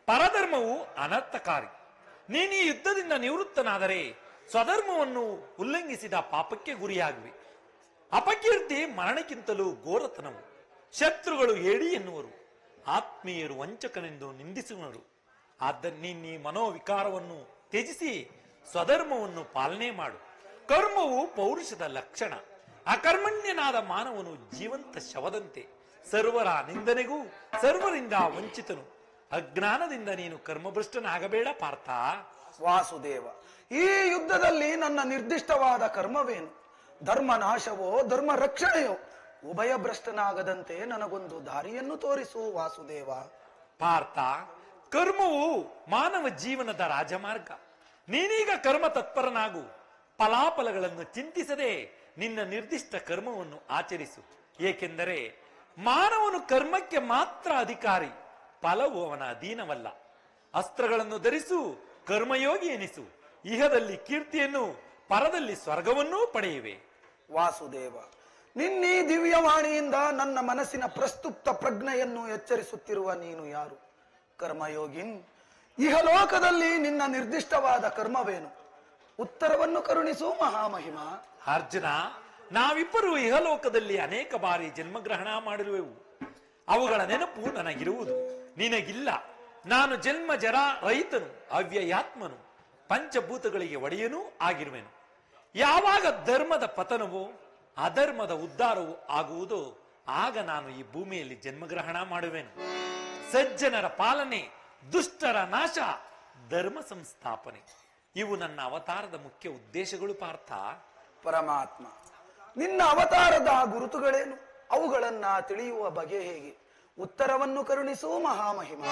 ಪರಧರ್ಮವು ಅನರ್ಥಕಾರಿ. ನೀನು ಈ ಯುದ್ಧದಿಂದ ನಿವೃತ್ತನಾದರೆ ಸ್ವಧರ್ಮವನ್ನು ಉಲ್ಲಂಘಿಸಿದ ಪಾಪಕ್ಕೆ ಗುರಿಯಾಗುವೆ. ಅಪಕೀರ್ತಿ ಮರಣಕ್ಕಿಂತಲೂ ಘೋರತನವು. ಶತ್ರುಗಳು ಏಡಿ ಎನ್ನುವರು, ಆತ್ಮೀಯರು ವಂಚಕನೆಂದು ನಿಂದಿಸುವರು. ಆದ್ದರಿಂದ ನೀನು ಈ ಮನೋವಿಕಾರವನ್ನು ತ್ಯಜಿಸಿ ಸ್ವಧರ್ಮವನ್ನು ಪಾಲನೆ ಮಾಡು. ಕರ್ಮವು ಪೌರುಷದ ಲಕ್ಷಣ. ಅಕರ್ಮಣ್ಯನಾದ ಮಾನವನು ಜೀವಂತ ಶವದಂತೆ, ಸರ್ವರ ನಿಂದನೆಗೂ ಸರ್ವರಿಂದ ವಂಚಿತನು. ಅಜ್ಞಾನದಿಂದ ನೀನು ಕರ್ಮಭ್ರಷ್ಟನಾಗಬೇಡ ಪಾರ್ಥ. ವಾಸುದೇವ, ಈ ಯುದ್ಧದಲ್ಲಿ ನನ್ನ ನಿರ್ದಿಷ್ಟವಾದ ಕರ್ಮವೇನು? ಧರ್ಮ ನಾಶವೋ ಧರ್ಮ ರಕ್ಷಣೆಯೋ? ಉಭಯ ಭ್ರಷ್ಟನಾಗದಂತೆ ನನಗೊಂದು ದಾರಿಯನ್ನು ತೋರಿಸು ವಾಸುದೇವ. ಪಾರ್ಥ, ಕರ್ಮವು ಮಾನವ ಜೀವನದ ರಾಜಮಾರ್ಗ. ನೀನೀಗ ಕರ್ಮ ತತ್ಪರನಾಗು. ಫಲಾಫಲಗಳನ್ನು ಚಿಂತಿಸದೆ ನಿನ್ನ ನಿರ್ದಿಷ್ಟ ಕರ್ಮವನ್ನು ಆಚರಿಸು. ಏಕೆಂದರೆ ಮಾನವನು ಕರ್ಮಕ್ಕೆ ಮಾತ್ರ ಅಧಿಕಾರಿ, ಫಲವು ಅವನ ಅಧೀನವಲ್ಲ. ಅಸ್ತ್ರಗಳನ್ನು ಧರಿಸು, ಕರ್ಮಯೋಗಿ ಎನಿಸು. ಇಹದಲ್ಲಿ ಕೀರ್ತಿಯನ್ನು, ಪರದಲ್ಲಿ ಸ್ವರ್ಗವನ್ನೂ ಪಡೆಯುವೆ. ವಾಸುದೇವ, ನಿನ್ನೀ ದಿವ್ಯವಾಣಿಯಿಂದ ನನ್ನ ಮನಸ್ಸಿನ ಪ್ರಸ್ತುಪ್ತ ಪ್ರಜ್ಞೆಯನ್ನು ಎಚ್ಚರಿಸುತ್ತಿರುವ ನೀನು ಯಾರು? ಕರ್ಮಯೋಗಿನ್, ಇಹಲೋಕದಲ್ಲಿ ನಿನ್ನ ನಿರ್ದಿಷ್ಟವಾದ ಕರ್ಮವೇನು? ಉತ್ತರವನ್ನು ಕರುಣಿಸು ಮಹಾಮಹಿಮ. ಅರ್ಜುನ, ನಾವಿಬ್ಬರು ಇಹಲೋಕದಲ್ಲಿ ಅನೇಕ ಬಾರಿ ಜನ್ಮಗ್ರಹಣ ಮಾಡಿರುವೆವು. ಅವುಗಳ ನೆನಪು ನನಗಿರುವುದು, ನಿನಗಿಲ್ಲ. ನಾನು ಜನ್ಮ ಜರ ರಹಿತನು, ಅವ್ಯಯಾತ್ಮನು, ಪಂಚಭೂತಗಳಿಗೆ ಒಡೆಯನೂ ಆಗಿರುವೆನು. ಯಾವಾಗ ಧರ್ಮದ ಪತನವೋ ಅಧರ್ಮದ ಉದ್ಧಾರವೂ ಆಗುವುದೋ ಆಗ ನಾನು ಈ ಭೂಮಿಯಲ್ಲಿ ಜನ್ಮಗ್ರಹಣ ಮಾಡುವೆನು. ಸಜ್ಜನರ ಪಾಲನೆ, ದುಷ್ಟರ ನಾಶ, ಧರ್ಮ ಸಂಸ್ಥಾಪನೆ. ಇವು ನನ್ನ ಅವತಾರದ ಮುಖ್ಯ ಉದ್ದೇಶಗಳು ಪಾರ್ಥ. ಪರಮಾತ್ಮ, ನಿನ್ನ ಅವತಾರದ ಗುರುತುಗಳೇನು? ಅವುಗಳನ್ನ ತಿಳಿಯುವ ಬಗೆ ಹೇಗೆ? ಉತ್ತರವನ್ನು ಕರುಣಿಸು ಮಹಾಮಹಿಮ.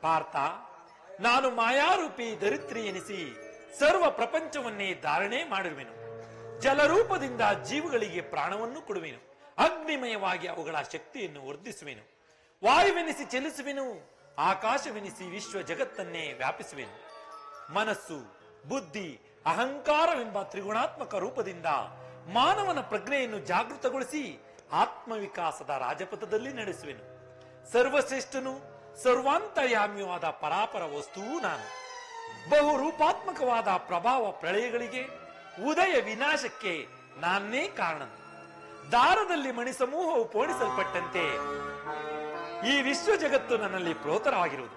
ಪಾರ್ಥ, ನಾನು ಮಾಯಾರೂಪಿ ಧರಿತ್ರಿ ಎನಿಸಿ ಸರ್ವ ಪ್ರಪಂಚವನ್ನೇ ಧಾರಣೆ ಮಾಡಿರುವೆನು. ಜಲರೂಪದಿಂದ ಜೀವಗಳಿಗೆ ಪ್ರಾಣವನ್ನು ಕೊಡುವೆನು. ಅಗ್ನಿಮಯವಾಗಿ ಅವುಗಳ ಶಕ್ತಿಯನ್ನು ವರ್ಧಿಸುವೆನು. ವಾಯುವೆನಿಸಿ ಚಲಿಸುವೆನು. ಆಕಾಶವೆನಿಸಿ ವಿಶ್ವ ಜಗತ್ತನ್ನೇ ವ್ಯಾಪಿಸುವೆನು. ಮನಸ್ಸು, ಬುದ್ಧಿ, ಅಹಂಕಾರವೆಂಬ ತ್ರಿಗುಣಾತ್ಮಕ ರೂಪದಿಂದ ಮಾನವನ ಪ್ರಜ್ಞೆಯನ್ನು ಜಾಗೃತಗೊಳಿಸಿ ಆತ್ಮವಿಕಾಸದ ರಾಜಪಥದಲ್ಲಿ ನಡೆಸುವೆನು. ಸರ್ವಶ್ರೇಷ್ಠನು ಸರ್ವಾಂತರ್ಯಾಮಿಯಾದ ಪರಾಪರ ವಸ್ತುವು ನಾನು. ಬಹುರೂಪಾತ್ಮಕವಾದ ಪ್ರಭಾವ ಪ್ರಳಯಗಳಿಗೆ, ಉದಯ ವಿನಾಶಕ್ಕೆ ನಾನೇ ಕಾರಣ. ದಾರದಲ್ಲಿ ಮಣಿಸಮೂಹವು ಪೋಣಿಸಲ್ಪಟ್ಟಂತೆ ಈ ವಿಶ್ವ ಜಗತ್ತು ನನ್ನಲ್ಲಿ ಪ್ರೋತರವಾಗಿರುವುದು.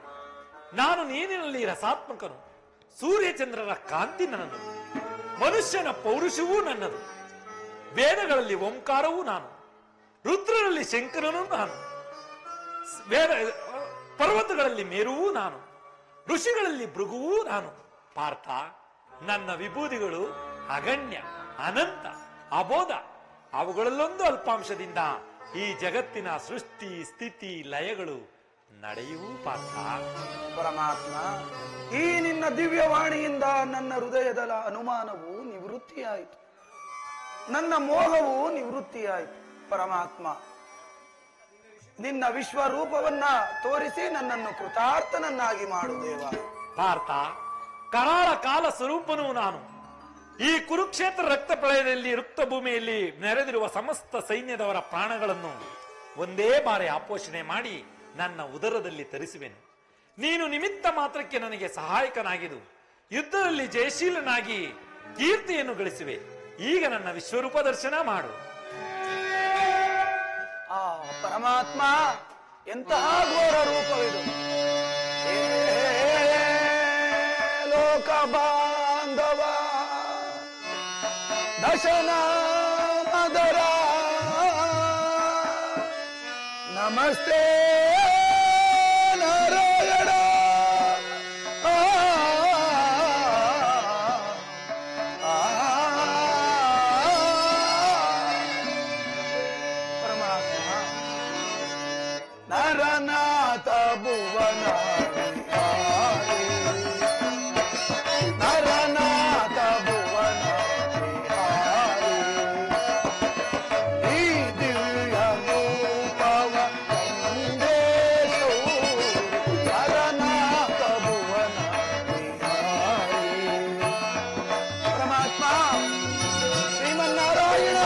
ನಾನು ನೀರಿನಲ್ಲಿ ರಸಾತ್ಮಕನು. ಸೂರ್ಯಚಂದ್ರರ ಕಾಂತಿ ನನ್ನದು. ಮನುಷ್ಯನ ಪೌರುಷವೂ ನನ್ನದು. ವೇದಗಳಲ್ಲಿ ಓಂಕಾರವೂ ನಾನು. ರುದ್ರರಲ್ಲಿ ಶಂಕರನೂ ನಾನು. ಪರ್ವತಗಳಲ್ಲಿ ಮೇರುವೂ ನಾನು. ಋಷಿಗಳಲ್ಲಿ ಭೃಗುವೂ ನಾನು. ಪಾರ್ಥ, ನನ್ನ ವಿಭೂತಿಗಳು ಅಗಣ್ಯ, ಅನಂತ, ಅಬೋಧ. ಅವುಗಳಲ್ಲೊಂದು ಅಲ್ಪಾಂಶದಿಂದ ಈ ಜಗತ್ತಿನ ಸೃಷ್ಟಿ, ಸ್ಥಿತಿ, ಲಯಗಳು ನಡೆಯುವು ಪಾರ್ಥ. ಪರಮಾತ್ಮ, ಈ ನಿನ್ನ ದಿವ್ಯವಾಣಿಯಿಂದ ನನ್ನ ಹೃದಯದ ಅನುಮಾನವು ನಿವೃತ್ತಿಯಾಯಿತು. ನನ್ನ ಮೋಹವು ನಿವೃತ್ತಿಯಾಯಿತು. ಪರಮಾತ್ಮ, ನಿನ್ನ ವಿಶ್ವರೂಪವನ್ನ ತೋರಿಸಿ ನನ್ನನ್ನು ಕೃತಾರ್ಥನನ್ನಾಗಿ ಮಾಡು ದೇವ. ಪಾರ್ಥ, ಕರಾಳ ಕಾಲ ಸ್ವರೂಪನೂ ನಾನು. ಈ ಕುರುಕ್ಷೇತ್ರ ರಕ್ತ ಪ್ರಳಯದಲ್ಲಿ ರುಕ್ತ ಭೂಮಿಯಲ್ಲಿ ನೆರೆದಿರುವ ಸಮಸ್ತ ಸೈನ್ಯದವರ ಪ್ರಾಣಗಳನ್ನು ಒಂದೇ ಬಾರಿ ಆಪೋಷಣೆ ಮಾಡಿ ನನ್ನ ಉದರದಲ್ಲಿ ತರಿಸುವೆನು. ನೀನು ನಿಮಿತ್ತ ಮಾತ್ರಕ್ಕೆ ನನಗೆ ಸಹಾಯಕನಾಗಿದ್ದು ಯುದ್ಧದಲ್ಲಿ ಜಯಶೀಲನಾಗಿ ಕೀರ್ತಿಯನ್ನು ಗಳಿಸುವೆ. ಈಗ ನನ್ನ ವಿಶ್ವರೂಪ ದರ್ಶನ ಮಾಡು. ಆ ಪರಮಾತ್ಮ, ಎಂತಹ ಘೋರ ರೂಪವಿದು! ಲೋಕ ಬಾಂಧವ ದಶನ ಮದರ ನಮಸ್ತೆ ನಾರಾಯಣ. ನರನಾಥ ಭುವನ ವಿಹಾರಿ, ನರನಾಥ ಭುವನ ವಿಹಾರಿ, ಈ ದಿವ್ಯ ರೂಪವ ಕಂಡೇಶೋ, ನರನಾಥ ಭುವನ ವಿಹಾರಿ. ಪರಮಾತ್ಮ ಶ್ರೀಮನ್ನಾರಾಯಣ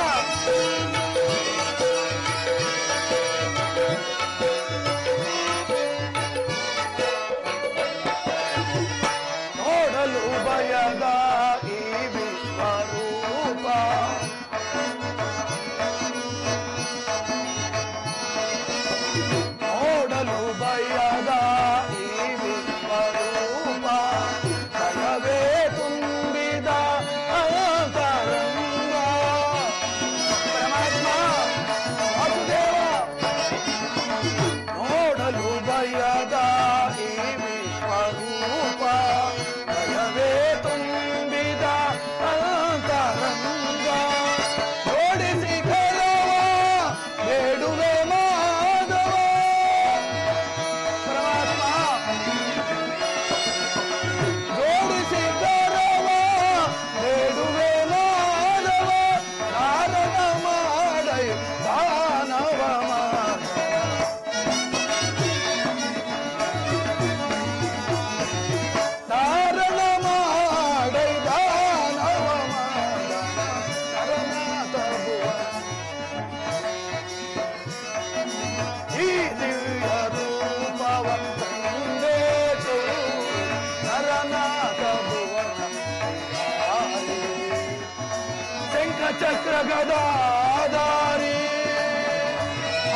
ಚಕ್ರ ಗದಾಧಾರಿ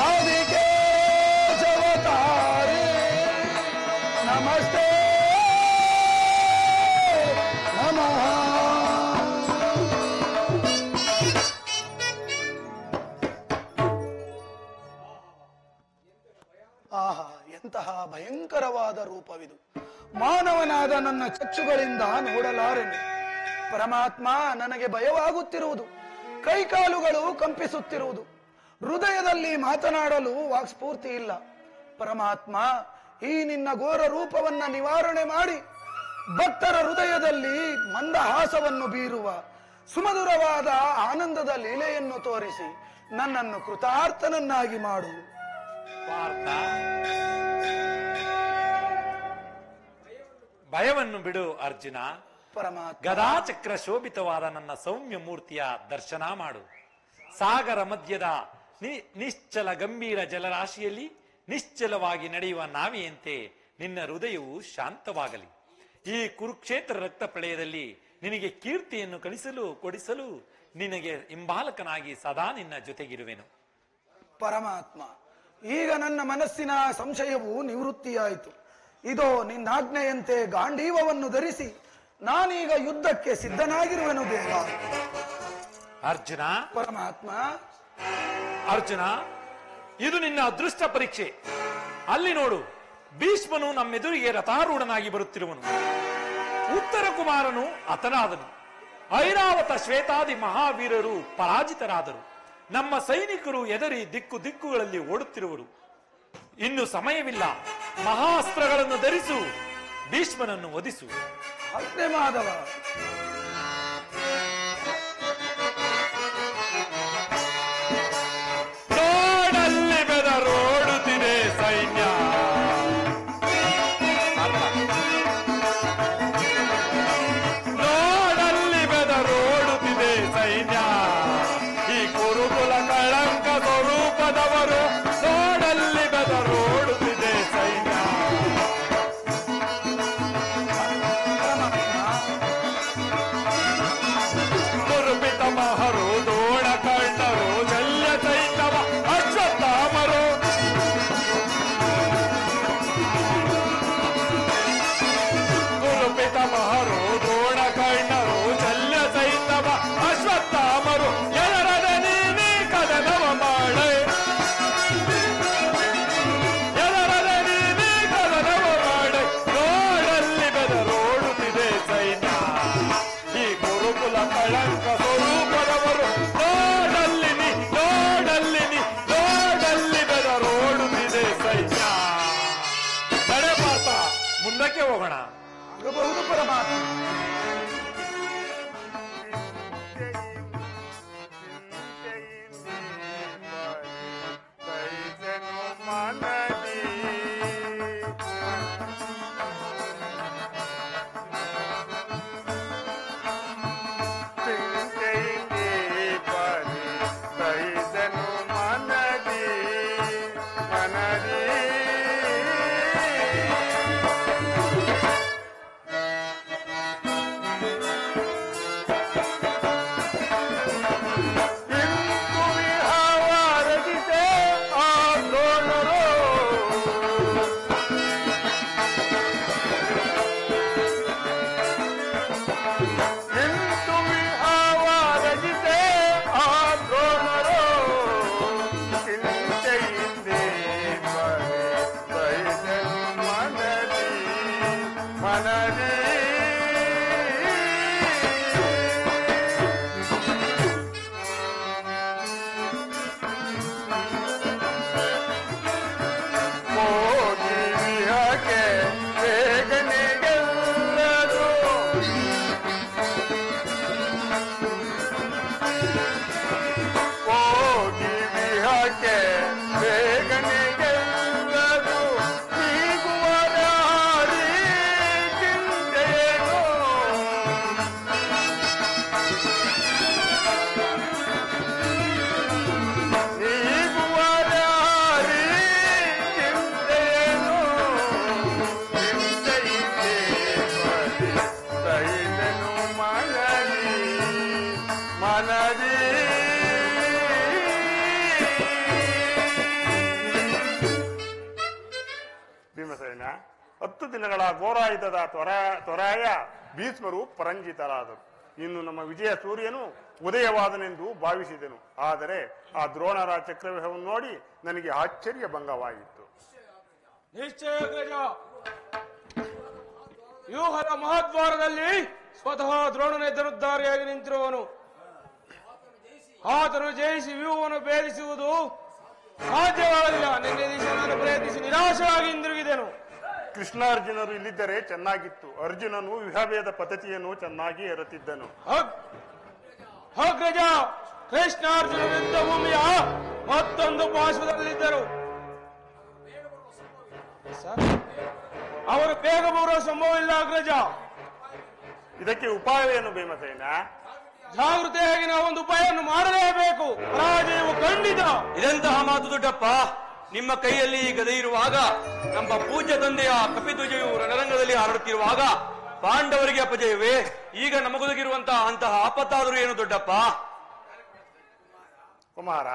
ಆದಿಕೇಶವತಾರಿ ನಮಸ್ತೆ ನಮಃ. ಆಹಾ, ಎಂತಹ ಭಯಂಕರವಾದ ರೂಪವಿದು. ಮಾನವನಾದ ನನ್ನ ಚಕ್ಷುಗಳಿಂದ ನೋಡಲಾರೆನು. ಪರಮಾತ್ಮ, ನನಗೆ ಭಯವಾಗುತ್ತಿರುವುದು, ಕೈಕಾಲುಗಳು ಕಂಪಿಸುತ್ತಿರುವುದು, ಹೃದಯದಲ್ಲಿ ಮಾತನಾಡಲು ವಾಕ್ಸ್ಫೂರ್ತಿ ಇಲ್ಲ. ಪರಮಾತ್ಮ, ಈ ನಿನ್ನ ಘೋರ ರೂಪವನ್ನ ನಿವಾರಣೆ ಮಾಡಿ ಭಕ್ತರ ಹೃದಯದಲ್ಲಿ ಮಂದಹಾಸವನ್ನು ಬೀರುವ ಸುಮಧುರವಾದ ಆನಂದದ ಲೀಲೆಯನ್ನು ತೋರಿಸಿ ನನ್ನನ್ನು ಕೃತಾರ್ಥನನ್ನಾಗಿ ಮಾಡು. ಪಾರ್ಥ, ಭಯವನ್ನು ಬಿಡು ಅರ್ಜುನ. ಪರಮಾತ್ಮ, ಗದಾಚಕ್ರ ಶೋಭಿತವಾದ ನನ್ನ ಸೌಮ್ಯ ಮೂರ್ತಿಯ ದರ್ಶನ ಮಾಡು. ಸಾಗರ ಮಧ್ಯದ ನಿಶ್ಚಲ ಗಂಭೀರ ಜಲರಾಶಿಯಲ್ಲಿ ನಿಶ್ಚಲವಾಗಿ ನಡೆಯುವ ನಾವಿಯಂತೆ ನಿನ್ನ ಹೃದಯವು ಶಾಂತವಾಗಲಿ. ಈ ಕುರುಕ್ಷೇತ್ರ ರಕ್ತ ಪ್ರಳಯದಲ್ಲಿ ನಿನಗೆ ಕೀರ್ತಿಯನ್ನು ಕೊಡಿಸಲು ನಿನಗೆ ಹಿಂಬಾಲಕನಾಗಿ ಸದಾ ನಿನ್ನ ಜೊತೆಗಿರುವೆನು. ಪರಮಾತ್ಮ, ಈಗ ನನ್ನ ಮನಸ್ಸಿನ ಸಂಶಯವು ನಿವೃತ್ತಿಯಾಯಿತು. ಇದೋ ನಿನ್ನಾಜ್ಞೆಯಂತೆ ಗಾಂಡೀವವನ್ನು ಧರಿಸಿ ನಾನೀಗ ಯುದ್ಧಕ್ಕೆ ಸಿದ್ಧನಾಗಿರುವೆನು ದೇವ. ಅರ್ಜುನ, ಪರಮಾತ್ಮ, ಅರ್ಜುನ, ಇದು ನಿನ್ನ ಅದೃಷ್ಟ ಪರೀಕ್ಷೆ. ಅಲ್ಲಿ ನೋಡು, ಭೀಷ್ಮನು ನಮ್ಮೆದುರಿಗೆ ರಥಾರೂಢನಾಗಿ ಬರುತ್ತಿರುವನು. ಉತ್ತರ ಕುಮಾರನು ಹತನಾದನು. ಐರಾವತ ಶ್ವೇತಾದಿ ಮಹಾವೀರರು ಪರಾಜಿತರಾದರು. ನಮ್ಮ ಸೈನಿಕರು ಎದರಿ ದಿಕ್ಕುಗಳಲ್ಲಿ ಓಡುತ್ತಿರುವರು. ಇನ್ನು ಸಮಯವಿಲ್ಲ. ಮಹಾಸ್ತ್ರಗಳನ್ನು ಧರಿಸು, ಭೀಷ್ಮನನ್ನು ವಧಿಸು. ಆಜ್ಞೆ ಮಾಧವ. ನೋಡಲ್ಲಿ ಬೆದರೋಡುತ್ತಿದೆ ಸೈನ್ಯ. ನೋಡಲ್ಲಿ ಬೆದರೋಡುತ್ತಿದೆ ಸೈನ್ಯ. ಈ ಕುರುಕುಲ ಕಳಂಕ ಸ್ವರೂಪದವರು ನೋಡಲ್ಲಿ ಬೆದರೋಡುತ್ತಿದೆ ಸೈನ್ಯ. ಕುರುಪಿತ ಮಹರು ದೋಣ ಕಂಡರು ಜಲ್ಯ ಸೈತವ ಅಶ್ವತ್ಥಾಮರು. ಕುರುಪಿತ ಮಹರು ದೋಣ ಕಂಡರು ಜಲ್ಯ ಸೈತವ ಅಶ್ವತ್ಥಾಮರು. ಎದರದ ನೀನೇ ಕದನವ ಮಾಡೆ, ಎದರದ ನೀನೇ ಕದನವ ಮಾಡೆ. ನೋಡಲ್ಲಿ ಬೆದರೋಡುತ್ತಿದೆ ಸೈನ್ಯ. ಈ ಗುರುಕುಲ ಕಳಂಕ ಸ್ವರೂಪದವರು ನೋಡಲ್ಲಿ ಬೆದರೋಡುತ್ತಿದೆ ಸೈನ್ಯ. ನಡೆ ಪಾರ್ಥ, ಮುಂದಕ್ಕೆ ಹೋಗೋಣ. ಆಗಬಹುದು ಪರಮಾತ್ಮ. ಭೀಮಸೇನ 10 ದಿನಗಳ ಘೋರಾಯುಧದ ತೊರಾಯ ಭೀಷ್ಮರು ಪರಂಜಿತರಾದರು. ಇನ್ನು ನಮ್ಮ ವಿಜಯ ಸೂರ್ಯನು ಉದಯವಾದನೆಂದು ಭಾವಿಸಿದೆನು. ಆದರೆ ಆ ದ್ರೋಣರ ಚಕ್ರವ್ಯೂಹವನ್ನು ನೋಡಿ ನನಗೆ ಆಶ್ಚರ್ಯ ಭಂಗವಾಗಿತ್ತು. ನಿಶ್ಚಯ ಅಗ್ರಜ, ವ್ಯೂಹದ ಮಹದ್ವಾರದಲ್ಲಿ ಸ್ವತಃ ದ್ರೋಣನೆದುರುದ್ದಾರಿಯಾಗಿ ನಿಂತಿರುವನು. ಆತನು ಜಯಿಸಿ ವ್ಯೂಹವನ್ನು ಭೇದಿಸುವುದು ಸಾಧ್ಯವಾಗಲಿಲ್ಲ. ನಿನ್ನೆ ದಿವಸ ನಾನು ಪ್ರಯತ್ನಿಸಿ ನಿರಾಶವಾಗಿ ಹಿಂದಿರುಗಿದೆನು. ಕೃಷ್ಣಾರ್ಜುನರು ಇಲ್ಲಿದ್ದರೆ ಚೆನ್ನಾಗಿತ್ತು. ಅರ್ಜುನನು ವಿಹಭೇದ ಪದ್ಧತಿಯನ್ನು ಚೆನ್ನಾಗಿ ಎರುತ್ತಿದ್ದನು. ಅಗ್ರಜ, ಕೃಷ್ಣಾರ್ಜುನ ಯುದ್ಧ ಭೂಮಿಯ ಮತ್ತೊಂದು ಪಾರ್ಶ್ವದಲ್ಲಿದ್ದರು. ಅವರು ಬೇಗ ಬರುವ ಸಂಭವವಿಲ್ಲ ಅಗ್ರಜ. ಇದಕ್ಕೆ ಉಪಾಯವೇನು ಭೀಮಸೇನ? ಜಾಗೃತೆಯಾಗಿ ನಾವೊಂದು ಉಪಾಯವನ್ನು ಮಾಡಲೇಬೇಕು. ಪರಾಜಯವು ಖಂಡಿತ. ಇದೆಂತಹ ಮಾತು ದೊಡ್ಡಪ್ಪ? ನಿಮ್ಮ ಕೈಯಲ್ಲಿ ಗದೆ ಇರುವಾಗ, ನಮ್ಮ ಪೂಜ್ಯ ತಂದೆಯ ಕಪಿಧ್ವಜವು ರಣರಂಗದಲ್ಲಿ ಹರಡುತ್ತಿರುವಾಗ ಪಾಂಡವರಿಗೆ ಅಪಜಯವೇ? ಈಗ ನಮಗೊದಗಿರುವಂತಹ ಅಂತಹ ಆಪತ್ತಾದರೂ ಏನು ದೊಡ್ಡಪ್ಪ? ಕುಮಾರ,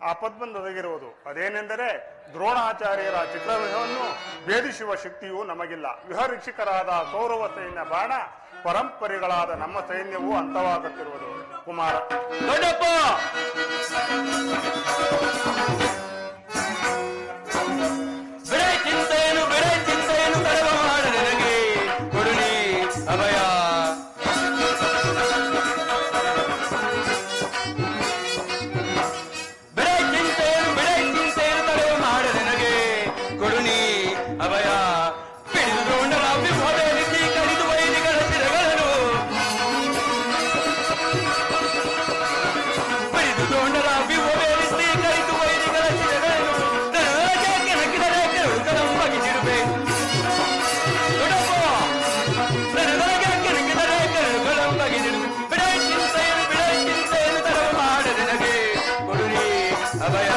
ಆಪದ್ಬಂದೊದಗಿರುವುದು ಅದೇನೆಂದರೆ ದ್ರೋಣಾಚಾರ್ಯರ ಚಕ್ರವ್ಯೂಹವನ್ನು ಭೇದಿಸುವ ಶಕ್ತಿಯೂ ನಮಗಿಲ್ಲ. ವಿಹರೀಕ್ಷಕರಾದ ಕೌರವ ಸೈನ್ಯ ಬಾಣ, ಪರಂಪರೆಗಳಾದ ನಮ್ಮ ಸೈನ್ಯವು ಅಂತವಾಗುತ್ತಿರುವುದು. ಕುಮಾರ, ದೊಡ್ಡಪ್ಪ, ಬಿಡೆ ಚಿಂತೆಯನ್ನು ತಡವ ಮಾಡ ನನಗೆ ಕೊಡುನಿ ಅಭಯ. ಬಿಡೆ ಚಿಂತೆಯನ್ನು ತಡವ ಮಾಡ ನನಗೆ ಕೊಡುನಿ ಅಭಯ. ಪಿಡಿದು ದ್ರೋಣರ ವಿಭವೇರಿಸಿ ಕಡಿದು ವೈರಿಗಳ ಶಿರಗಳನ್ನು, ಪಿಡಿದು ದ್ರೋಣರ ವಿಭವೇರಿಸಿ ಕಡಿದು ವೈರಿಗಳ ಶಿರಗಳನ್ನು ಬಗೆದಿರುವೆ. ದೊಡ್ಡಪ್ಪ, ನನಗೆ ಕೆಣಕಿದರೆ ಕರುಗಳು ಬಗೆದಿರುವೆ. ಬಿಡೆ ಚಿಂತೆಯನ್ನು ತಡವ ಮಾಡ ನನಗೆ ಕೊಡುನಿ ಅಭಯ.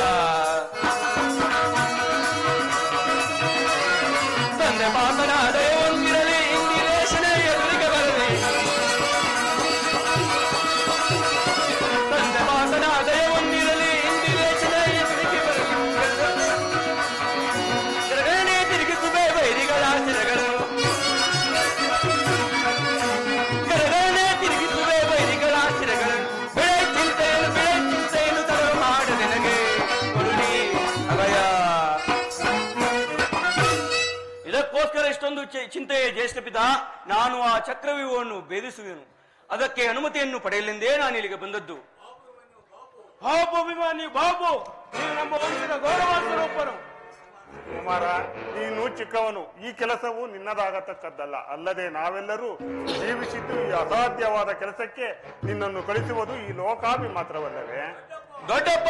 ತಂದೆ ಮಾತನಾಡ ಒಂದಿರಲಿ ಇಂದಿರೇಶನೇ ಎದುರಿಗೆ ಬರಲಿ. ತಂದೆ ಮಾತನಾಡ ಒಂದಿರಲಿ ಇಂದಿರೇಶನೇ ಎದುರಿಗೆ ಬರಲಿ. ಕೆಳಗಡೆ ತಿರುಗಿಸುವೆ ವೈರಿಗಳ ಶಿರಗಳನ್ನು, ಕೆಳಗಡೆ ತಿರುಗಿಸುವೆ ವೈರಿಗಳ ಶಿರಗಳನ್ನು. ಬೆಳೆ ಚಿಂತೆಯನ್ನು ತಡವ ಮಾಡ ನನಗೆ ಕೊಡುನಿ ಅಭಯ. ಇದಕ್ಕೋಸ್ಕರ ಇಷ್ಟೊಂದು ಚಿಂತೆಯ ಜ್ಯೇಷ್ಠ ಪಿತ, ನಾನು ಆ ಚಕ್ರವ್ಯೂಹವನ್ನು ಭೇದಿಸುವೆನು. ಅದಕ್ಕೆ ಅನುಮತಿಯನ್ನು ಪಡೆಯಲೆಂದೇ ನಾನು ಇಲ್ಲಿಗೆ ಬಂದದ್ದು. ಬಾಬು ಅಭಿಮಾನಿ ಬಾಬು, ನೀವು ನಮ್ಮ ವಂಶದ ಗೌರವ ಸ್ವರೂಪನು. ಕುಮಾರ, ನೀನು ಚಿಕ್ಕವನು. ಈ ಕೆಲಸವು ನಿನ್ನದಾಗತಕ್ಕದ್ದಲ್ಲ. ಅಲ್ಲದೆ ನಾವೆಲ್ಲರೂ ಜೀವಿಸಿದ್ದು ಈ ಅಸಾಧ್ಯವಾದ ಕೆಲಸಕ್ಕೆ ನಿನ್ನನ್ನು ಕಳಿಸುವುದು ಈ ಲೋಕಾಭಿ ಮಾತ್ರವಲ್ಲವೇ? ದೊಡ್ಡಪ್ಪ,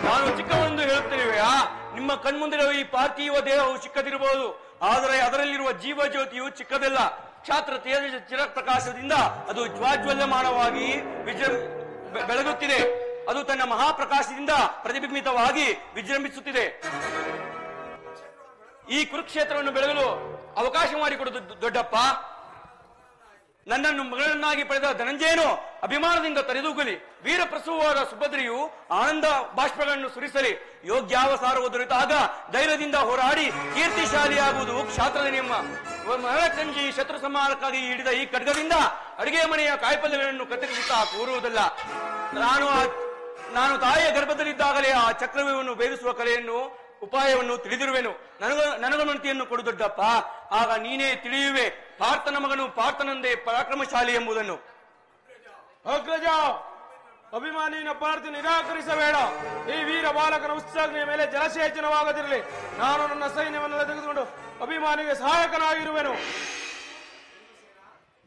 ನಾನು ಚಿಕ್ಕವನೆಂದು ಹೇಳುತ್ತಿರುವೆಯಾ? ನಿಮ್ಮ ಕಣ್ಮುಂದಿರುವ ಈ ಪಾರ್ಥಿವ ದೇಹವು ಚಿಕ್ಕದಿರಬಹುದು, ಆದರೆ ಅದರಲ್ಲಿರುವ ಜೀವ ಜ್ಯೋತಿಯು ಚಿಕ್ಕದಲ್ಲ. ಕ್ಷಾತ್ರ ತೇಜ ಚಿರಪ್ರಕಾಶದಿಂದ ಅದು ಜ್ವಾಜ್ವಲ್ಯಮಾನವಾಗಿ ಬೆಳಗುತ್ತಿದೆ. ಅದು ತನ್ನ ಮಹಾಪ್ರಕಾಶದಿಂದ ಪ್ರತಿಬಿಂಬಿತವಾಗಿ ವಿಜೃಂಭಿಸುತ್ತಿದೆ. ಈ ಕುರುಕ್ಷೇತ್ರವನ್ನು ಬೆಳಗಲು ಅವಕಾಶ ಮಾಡಿಕೊಡುವುದು ದೊಡ್ಡಪ್ಪ. ನನ್ನನ್ನು ಮಗಳನ್ನಾಗಿ ಪಡೆದ ಧನಂಜಯನು ಅಭಿಮಾನದಿಂದ ತಲೆದೂಗಲಿ. ವೀರ ಪ್ರಸವವಾದ ಸುಭದ್ರೆಯು ಆನಂದ ಬಾಷ್ಪಗಳನ್ನು ಸುರಿಸಲಿ. ಯೋಗ್ಯಾವಸಾರವು ದೊರೆತಾಗ ಧೈರ್ಯದಿಂದ ಹೋರಾಡಿ ಕೀರ್ತಿಶಾಲಿಯಾಗುವುದು ಕ್ಷಾತ್ರದ ನಿಮ್ಮ ಮರಣಕಂಜಿ ಶತ್ರು ಸಂಹಾರಕ್ಕಾಗಿ ಹಿಡಿದ ಈ ಖಡ್ಗದಿಂದ ಅಡಿಗೆ ಮನೆಯ ಕಾಯಿಪಲ್ಯಗಳನ್ನು ಕತ್ತರಿಸುತ್ತಾ ಕೂರುವುದಲ್ಲ. ನಾನು ತಾಯಿಯ ಗರ್ಭದಲ್ಲಿದ್ದಾಗಲೇ ಆ ಚಕ್ರವ್ಯೂಹವನ್ನು ಭೇದಿಸುವ ಕಲೆಯನ್ನು ಉಪಾಯವನ್ನು ತಿಳಿದಿರುವೆನು. ನನಗನುಮತಿಯನ್ನು ಕೊಡು ದೊಡ್ಡಪ್ಪ. ಆಗ ನೀನೇ ತಿಳಿಯುವೆ ಪಾರ್ಥನ ಮಗನು ಪಾರ್ಥನಂದೇ ಪರಾಕ್ರಮಶಾಲಿ ಎಂಬುದನ್ನು. ಅಗ್ರಜ, ಅಭಿಮಾನಿನ ಪಾರ್ಥ ನಿರಾಕರಿಸಬೇಡ. ಈ ವೀರ ಬಾಲಕನ ಉತ್ಸಾಹನೆಯ ಮೇಲೆ ಜಲಸೇಚನವಾಗದಿರಲಿ. ನಾನು ನನ್ನ ಸೈನ್ಯವನ್ನೆಲ್ಲ ತೆಗೆದುಕೊಂಡು ಅಭಿಮಾನಿಗೆ ಸಹಾಯಕನಾಗಿರುವೆನು.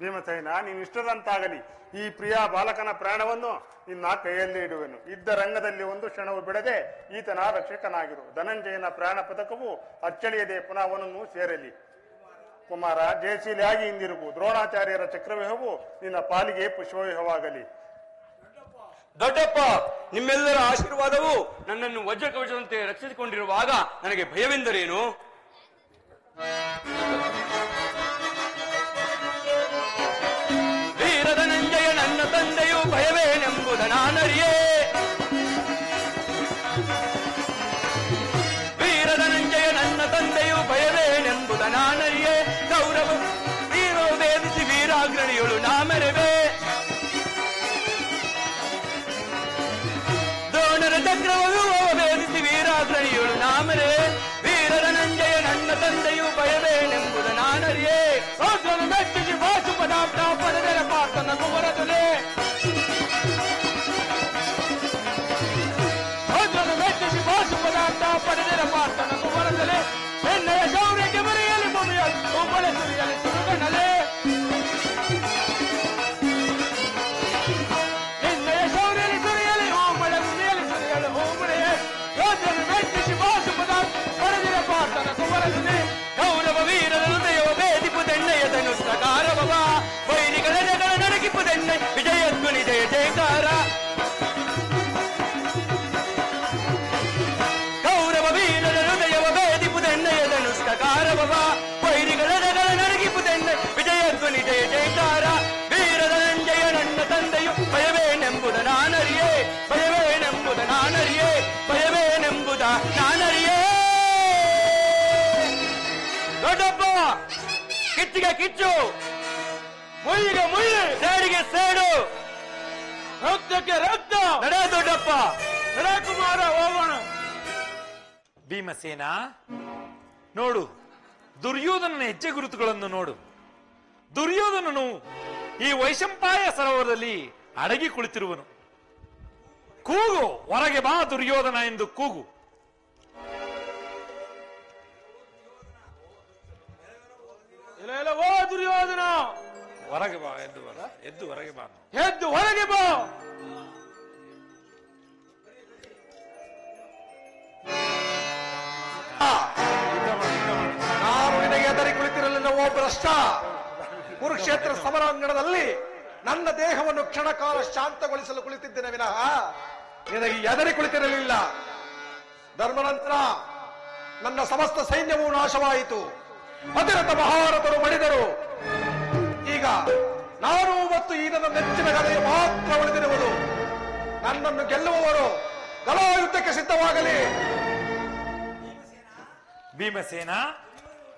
ಭೀಮಸೇನ, ನೀನು ಇಷ್ಟದಂತಾಗಲಿ. ಈ ಪ್ರಿಯ ಬಾಲಕನ ಪ್ರಾಣವನ್ನು ನಿನ್ನ ಕೈಯಲ್ಲಿ ಇಡುವೆನು. ಇದ್ದ ರಂಗದಲ್ಲಿ ಒಂದು ಕ್ಷಣವು ಬಿಡದೆ ಈತನ ರಕ್ಷಕನಾಗಿರು. ಧನಂಜಯನ ಪ್ರಾಣ ಪದಕವು ಅಚ್ಚಳಿಯದೆ ಪುನಃ ಅವನನ್ನು ಸೇರಲಿ. ಕುಮಾರ, ಜಯಶೀಲಿಯಾಗಿ ಹಿಂದಿರುಗು. ದ್ರೋಣಾಚಾರ್ಯರ ಚಕ್ರವ್ಯೂಹವು ನಿನ್ನ ಪಾಲಿಗೆ ಪುಷ್ಪವ್ಯೂಹವಾಗಲಿ. ದೊಡ್ಡಪ್ಪ, ನಿಮ್ಮೆಲ್ಲರ ಆಶೀರ್ವಾದವು ನನ್ನನ್ನು ವಜ್ರಕವಚದಂತೆ ರಕ್ಷಿಸಿಕೊಂಡಿರುವಾಗ ನನಗೆ ಭಯವೆಂದರೇನು? ವೀರಧನಂಜಯ ನನ್ನ ತಂದೆಯು ಭಯವೇನೆಂಬುದ ನಾನರಿಯೇ. ವೀರಧನಂಜಯ ನನ್ನ ತಂದೆಯು ಕಿಚ್ಚಿಗೆ ಕಿಚ್ಚು, ಮುಯ್ಯಿಗೆ ಮುಯ್ಯಿ, ಸೇಡಿಗೆ ಸೇಡು, ರಕ್ತಕ್ಕೆ ರಕ್ತ. ನಡೆ ದೊಡ್ಡಪ್ಪ. ನಡೆ ಕುಮಾರ, ಹೋಗೋಣ. ಭೀಮಸೇನ ನೋಡು, ದುರ್ಯೋಧನನ ಹೆಜ್ಜೆ ಗುರುತುಗಳನ್ನು ನೋಡು. ದುರ್ಯೋಧನನು ಈ ವೈಶಂಪಾಯ ಸರೋವರದಲ್ಲಿ ಅಡಗಿ ಕುಳಿತಿರುವನು. ಕೂಗು, ಹೊರಗೆ ಬಾ ದುರ್ಯೋಧನ ಎಂದು ಕೂಗು. ಇಲ್ಲ ಓ ದುರ್ಯೋಧನ, ಹೊರಗೆ ಬಾ, ಎದ್ದು ಹೊರಗೆ ಬಾ, ಎದ್ದು ಹೊರಗೆ ಬಾ. ನಾನು ನಿನಗೆ ಎದರಿ ಕುಳಿತಿರಲಿಲ್ಲ ಓ ಭ್ರಷ್ಟ. ಕುರುಕ್ಷೇತ್ರ ಸಮರಾಂಗಣದಲ್ಲಿ ನನ್ನ ದೇಹವನ್ನು ಕ್ಷಣಕಾಲ ಶಾಂತಗೊಳಿಸಲು ಕುಳಿತಿದ್ದೇನೆ ವಿನಃ ನಿನಗೆ ಎದರಿ ಕುಳಿತಿರಲಿಲ್ಲ. ಧರ್ಮನಂತರ ನನ್ನ ಸಮಸ್ತ ಸೈನ್ಯವೂ ನಾಶವಾಯಿತು. ಅತಿರಥ ಮಹಾರಥರು ಮಡಿದರು. ಈಗ ನಾನು ಮತ್ತು ಈ ನನ್ನ ನೆಚ್ಚಿನ ಗದೆಯು ಮಾತ್ರ ಉಳಿದಿರುವುದು. ನನ್ನನ್ನು ಗೆಲ್ಲುವವರು ಗದಾ ಯುದ್ಧಕ್ಕೆ ಸಿದ್ಧವಾಗಲಿ. ಭೀಮಸೇನ,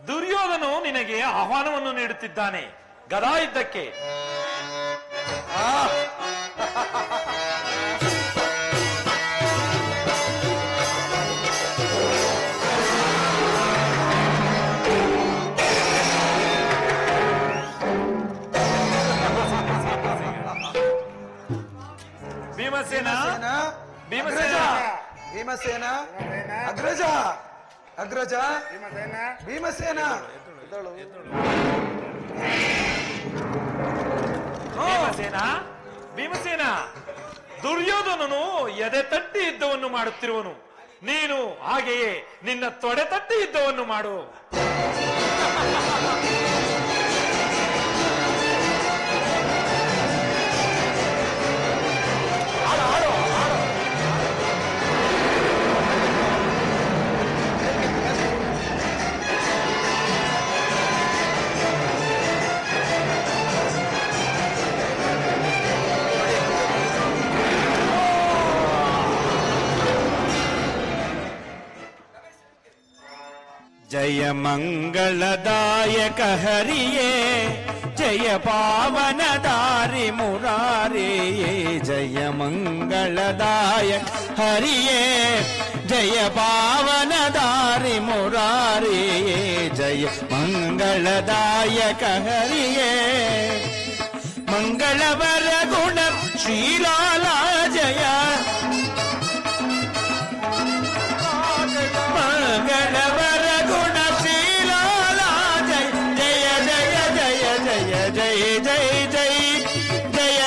ದುರ್ಯೋಧನು ನಿನಗೆ ಆಹ್ವಾನವನ್ನು ನೀಡುತ್ತಿದ್ದಾನೆ ಗದಾ ಯುದ್ಧಕ್ಕೆ. ಭೀಮಸೇನ, ಭೀಮಸೇನ, ಭೀಮಸೇನ, ಅಗ್ರಜ, ಅಗ್ರಜ, ಭೀಮಸೇನ. ಭೀಮಸೇನ, ಭೀಮಸೇನ, ದುರ್ಯೋಧನನು ಎದೆ ತಟ್ಟಿ ಯುದ್ಧವನ್ನು ಮಾಡುತ್ತಿರುವನು. ನೀನು ಹಾಗೆಯೇ ನಿನ್ನ ತೊಡೆ ತಟ್ಟಿ ಯುದ್ಧವನ್ನು ಮಾಡು. जय मंगलदायक हरिये, जय पावन दारि मुरारे. जय मंगलदायक हरिये, जय पावन दारि मुरारे. जय मंगलदायक हरिये, मंगलवर गुण श्रीलाला जय. मंगलवर गुण श्रीलाला जय. जय जय जय जय जय जय जय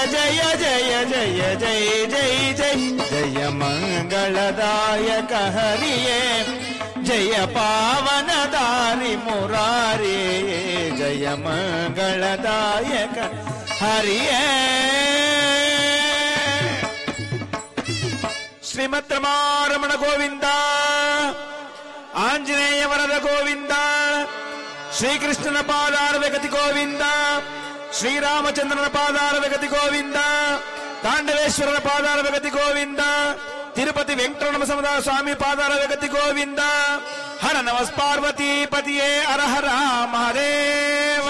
जय जय जय जय जय जय जय. जय मंगलदायक हरिये, जय पावन दारि मुरारे. जय मंगलदायक हरिये. ಶ್ರೀಮದ್ ರಮಾರಮಣ ಗೋವಿಂದ, ಆಂಜನೇಯ ವರದ ಗೋವಿಂದ, ಶ್ರೀಕೃಷ್ಣನ ಪಾದಾರದ ಗತಿ ಗೋವಿಂದ, ಶ್ರೀರಾಮಚಂದ್ರನ ಪಾದಾರದ ಗತಿ ಗೋವಿಂದ, ತಾಂಡವೇಶ್ವರನ ಪಾದಾರದ ಗತಿ ಗೋವಿಂದ, ತಿರುಪತಿ ವೆಂಕಟರಮಣ ಸಮುದಾಯ ಸ್ವಾಮಿ ಪಾದಾರದ ಗತಿ ಗೋವಿಂದ. ಹರ ನಮಸ್ ಪಾರ್ವತಿ ಪತಿಯೇ ಹರ ಹರ ಮಹಾದೇವ.